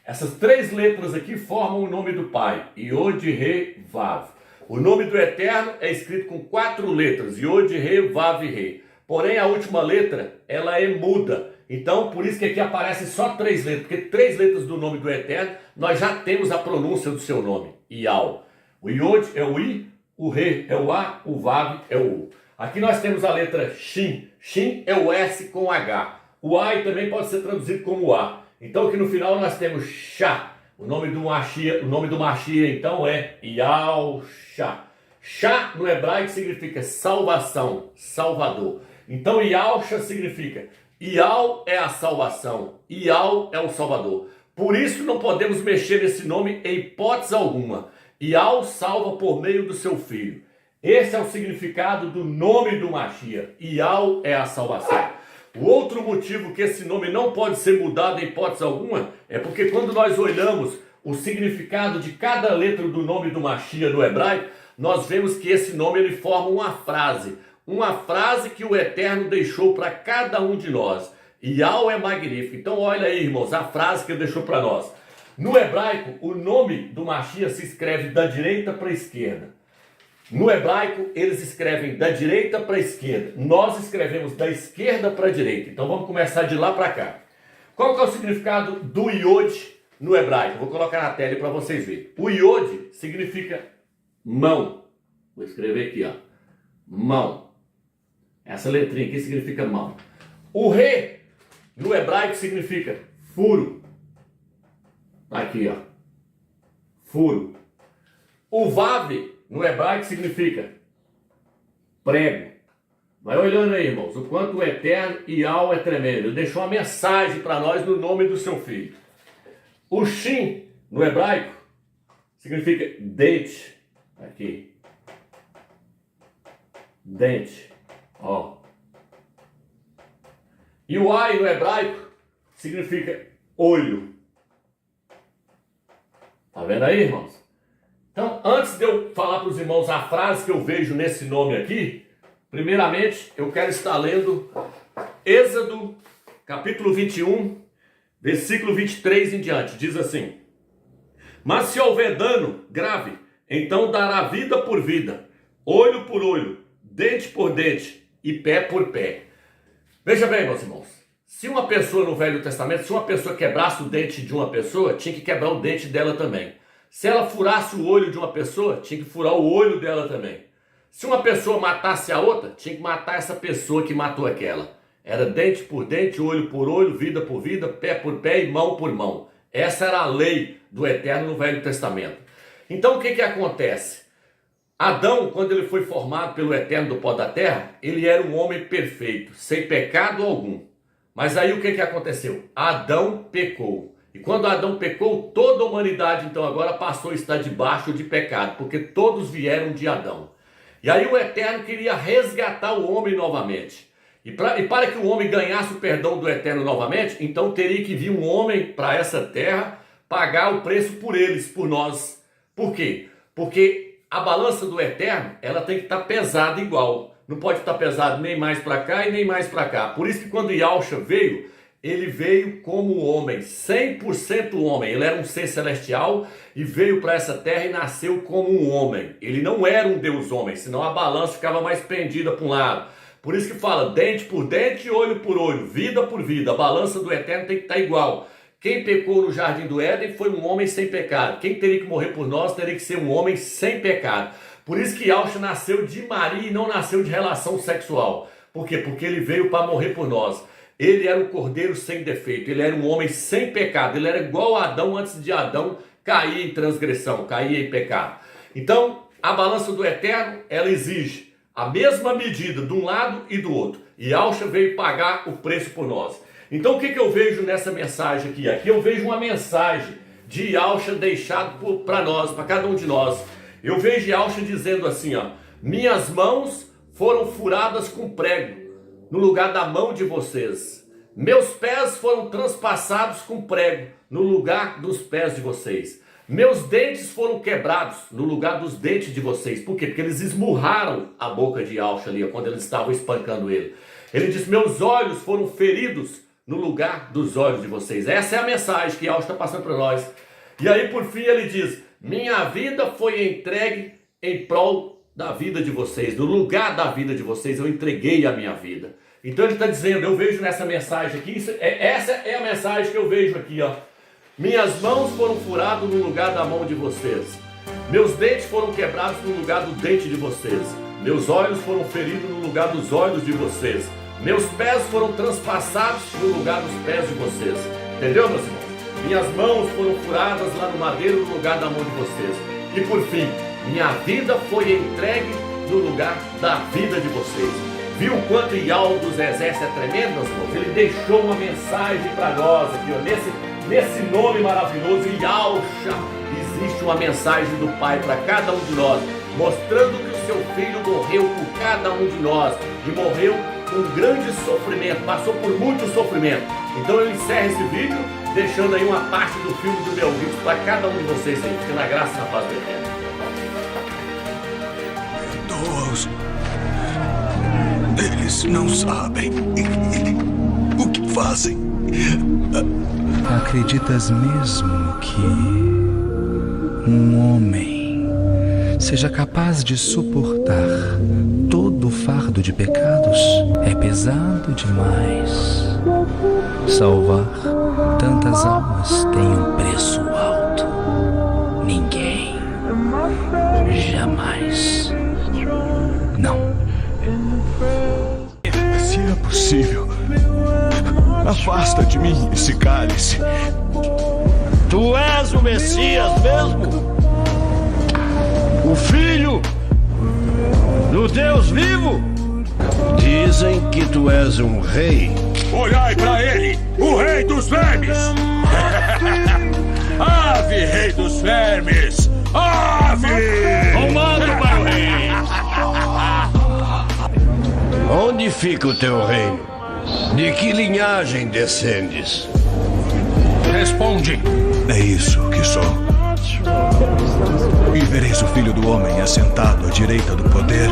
Essas 3 letras aqui formam o nome do Pai, Yod, Re, Vav. O nome do Eterno é escrito com 4 letras, Yod, Re, Vav e Re. Porém, a última letra, ela é muda. Então, por isso que aqui aparecem só 3 letras, porque 3 letras do nome do Eterno, nós já temos a pronúncia do seu nome, Yahweh. O Yod é o I, o Re é o A, o Vav é o U. Aqui nós temos a letra Shin. Shin é o S com H. O A também pode ser traduzido como A. Então aqui no final nós temos Shá. O nome do Mashiach então é Yahusha. Shá no hebraico significa salvação, salvador. Então Yahusha significa Yah é a salvação, Yah é o salvador. Por isso não podemos mexer nesse nome em hipótese alguma. Yah salva por meio do seu Filho. Esse é o significado do nome do Mashiach. Yah é a salvação. O outro motivo que esse nome não pode ser mudado em hipótese alguma é porque quando nós olhamos o significado de cada letra do nome do Mashiach no hebraico, nós vemos que esse nome ele forma uma frase que o Eterno deixou para cada um de nós. Yah é magnífico. Então olha aí, irmãos, a frase que ele deixou para nós. No hebraico, o nome do Mashiach se escreve da direita para a esquerda. No hebraico, eles escrevem da direita para a esquerda. Nós escrevemos da esquerda para a direita. Então vamos começar de lá para cá. Qual que é o significado do Yod no hebraico? Vou colocar na tela para vocês verem. O Yod significa mão. Vou escrever aqui, ó. Mão. Essa letrinha aqui significa mão. O Re no hebraico significa furo. Aqui, ó. Furo. O Vav no hebraico significa prego. Vai olhando aí, irmãos, o quanto o Eterno Yah é tremendo. Ele deixou uma mensagem para nós no nome do seu Filho. O Shin no hebraico significa dente. Aqui. Dente. Ó. E o Ai no hebraico significa olho. Tá vendo aí, irmãos? Então, antes de eu falar para os irmãos a frase que eu vejo nesse nome aqui, primeiramente eu quero estar lendo Êxodo, capítulo 21, versículo 23 em diante. Diz assim: mas se houver dano grave, então dará vida por vida, olho por olho, dente por dente e pé por pé. Veja bem, meus irmãos, se uma pessoa no Velho Testamento, se uma pessoa quebrasse o dente de uma pessoa, tinha que quebrar o dente dela também. Se ela furasse o olho de uma pessoa, tinha que furar o olho dela também. Se uma pessoa matasse a outra, tinha que matar essa pessoa que matou aquela. Era dente por dente, olho por olho, vida por vida, pé por pé e mão por mão. Essa era a lei do Eterno no Velho Testamento. Então o que acontece? Adão, quando ele foi formado pelo Eterno do pó da terra, ele era um homem perfeito, sem pecado algum. Mas aí o que aconteceu? Adão pecou. E quando Adão pecou, toda a humanidade então agora passou a estar debaixo de pecado, porque todos vieram de Adão. E aí o Eterno queria resgatar o homem novamente. E para que o homem ganhasse o perdão do Eterno novamente, então teria que vir um homem para essa terra pagar o preço por eles, por nós. Por quê? Porque a balança do Eterno, ela tem que estar pesada igual. Não pode estar pesado nem mais para cá e nem mais para cá. Por isso que quando Yahusha veio, ele veio como homem, 100% homem. Ele era um ser celestial e veio para essa terra e nasceu como um homem. Ele não era um Deus homem, senão a balança ficava mais pendida para um lado. Por isso que fala dente por dente, olho por olho, vida por vida. A balança do eterno tem que estar igual. Quem pecou no jardim do Éden foi um homem sem pecado. Quem teria que morrer por nós teria que ser um homem sem pecado. Por isso que Yahushua nasceu de Maria e não nasceu de relação sexual. Por quê? Porque ele veio para morrer por nós. Ele era um cordeiro sem defeito, ele era um homem sem pecado, ele era igual a Adão antes de Adão cair em transgressão, cair em pecado. Então, a balança do eterno, ela exige a mesma medida de um lado e do outro. E Yahushua veio pagar o preço por nós. Então, o que eu vejo nessa mensagem aqui? Aqui eu vejo uma mensagem de Yahushua deixado para nós, para cada um de nós. Eu vejo Yahushua dizendo assim, ó: minhas mãos foram furadas com prego no lugar da mão de vocês. Meus pés foram transpassados com prego no lugar dos pés de vocês. Meus dentes foram quebrados no lugar dos dentes de vocês. Por quê? Porque eles esmurraram a boca de Yahushua ali, quando eles estavam espancando ele. Ele diz: meus olhos foram feridos no lugar dos olhos de vocês. Essa é a mensagem que Yahushua está passando para nós. E aí, por fim, ele diz: minha vida foi entregue em prol da vida de vocês. No lugar da vida de vocês, eu entreguei a minha vida. Então ele está dizendo, eu vejo nessa mensagem aqui, essa é a mensagem que eu vejo aqui, ó. Minhas mãos foram furadas no lugar da mão de vocês. Meus dentes foram quebrados no lugar do dente de vocês. Meus olhos foram feridos no lugar dos olhos de vocês. Meus pés foram transpassados no lugar dos pés de vocês. Entendeu, meus irmãos? Minhas mãos foram furadas lá no madeiro no lugar da mão de vocês. E por fim, minha vida foi entregue no lugar da vida de vocês. Viu o quanto Yahweh dos exércitos é tremendo, meus irmãos? Ele deixou uma mensagem para nós aqui, ó, nesse nome maravilhoso, Yahushua. Existe uma mensagem do Pai para cada um de nós, mostrando que o seu Filho morreu por cada um de nós e morreu com grande sofrimento, passou por muito sofrimento. Então eu encerro esse vídeo deixando aí uma parte do filme do meu vídeo para cada um de vocês aí. Fique na graça e na paz do Eterno. Perdoa-os. Eles não sabem o que fazem. Acreditas mesmo que um homem seja capaz de suportar todo o fardo de pecados? É pesado demais. Salvar tantas almas tem um preço alto. Ninguém, jamais. Não. Se é possível, afasta de mim esse cálice. Tu és o Messias mesmo? O Filho do Deus vivo? Dizem que tu és um rei. Olhai para ele, o rei dos vermes! Ave, rei dos vermes! Ave! Comando para o rei! Onde fica o teu reino? De que linhagem descendes? Responde! É isso que sou. E vereis o Filho do Homem assentado à direita do poder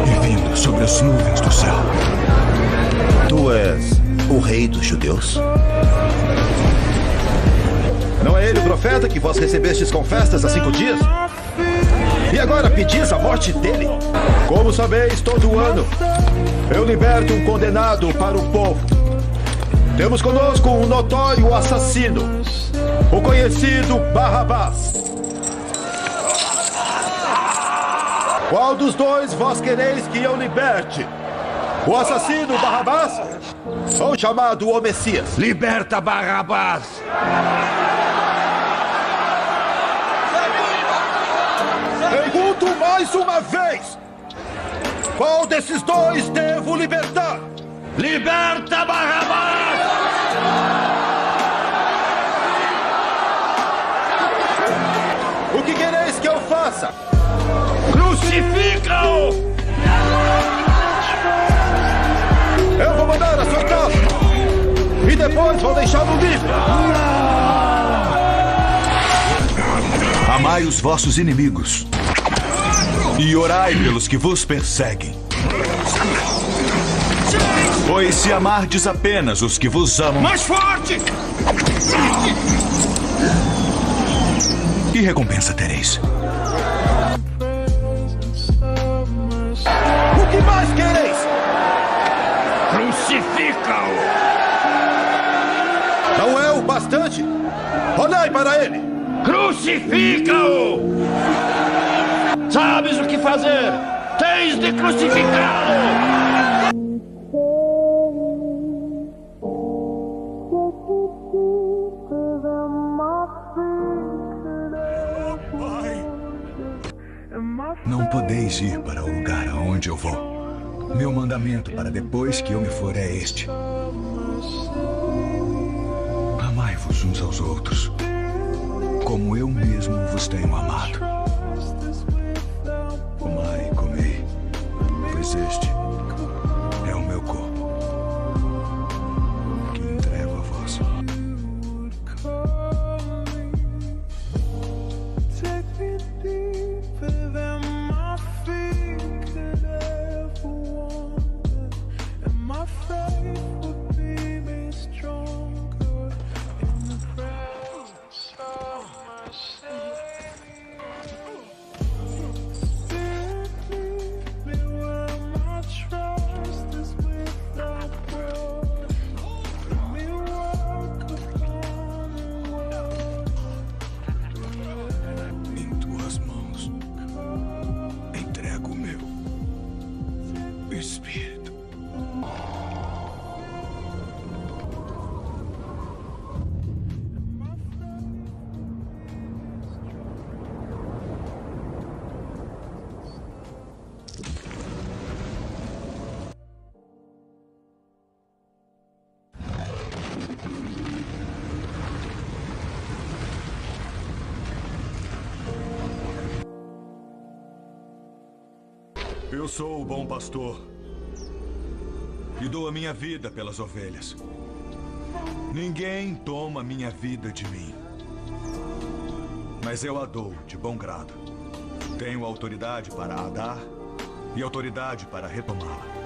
e vindo sobre as nuvens do céu. Tu és o rei dos judeus? Não é ele o profeta que vós recebestes com festas há 5 dias? E agora pedis a morte dele? Como sabeis, todo ano eu liberto um condenado para o povo. Temos conosco um notório assassino, o conhecido Barrabás. Qual dos dois vós quereis que eu liberte? O assassino Barrabás ou o chamado o Messias? Liberta Barrabás! Pergunto mais uma vez: qual desses dois devo libertar? Liberta Barrabás! O que quereis que eu faça? Crucifica-o! Eu vou mandar açoitá-lo e depois vou deixá-lo livre. Amai os vossos inimigos e orai pelos que vos perseguem. Pois se amardes apenas os que vos amam... Mais forte! Que recompensa tereis? O que Que mais quereis? Crucifica-o! Não é o bastante? Olhai para ele! Crucifica-o! Sabes o que fazer! Tens de crucificá-lo! Não podeis ir para o lugar aonde eu vou. Meu mandamento para depois que eu me for é este: amai-vos uns aos outros, como eu mesmo vos tenho amado. Amai e comei, pois este é o meu corpo, que entrego a vós. Espírito. Eu sou o bom pastor e dou a minha vida pelas ovelhas. Ninguém toma minha vida de mim, mas eu a dou de bom grado. Tenho autoridade para a dar e autoridade para retomá-la.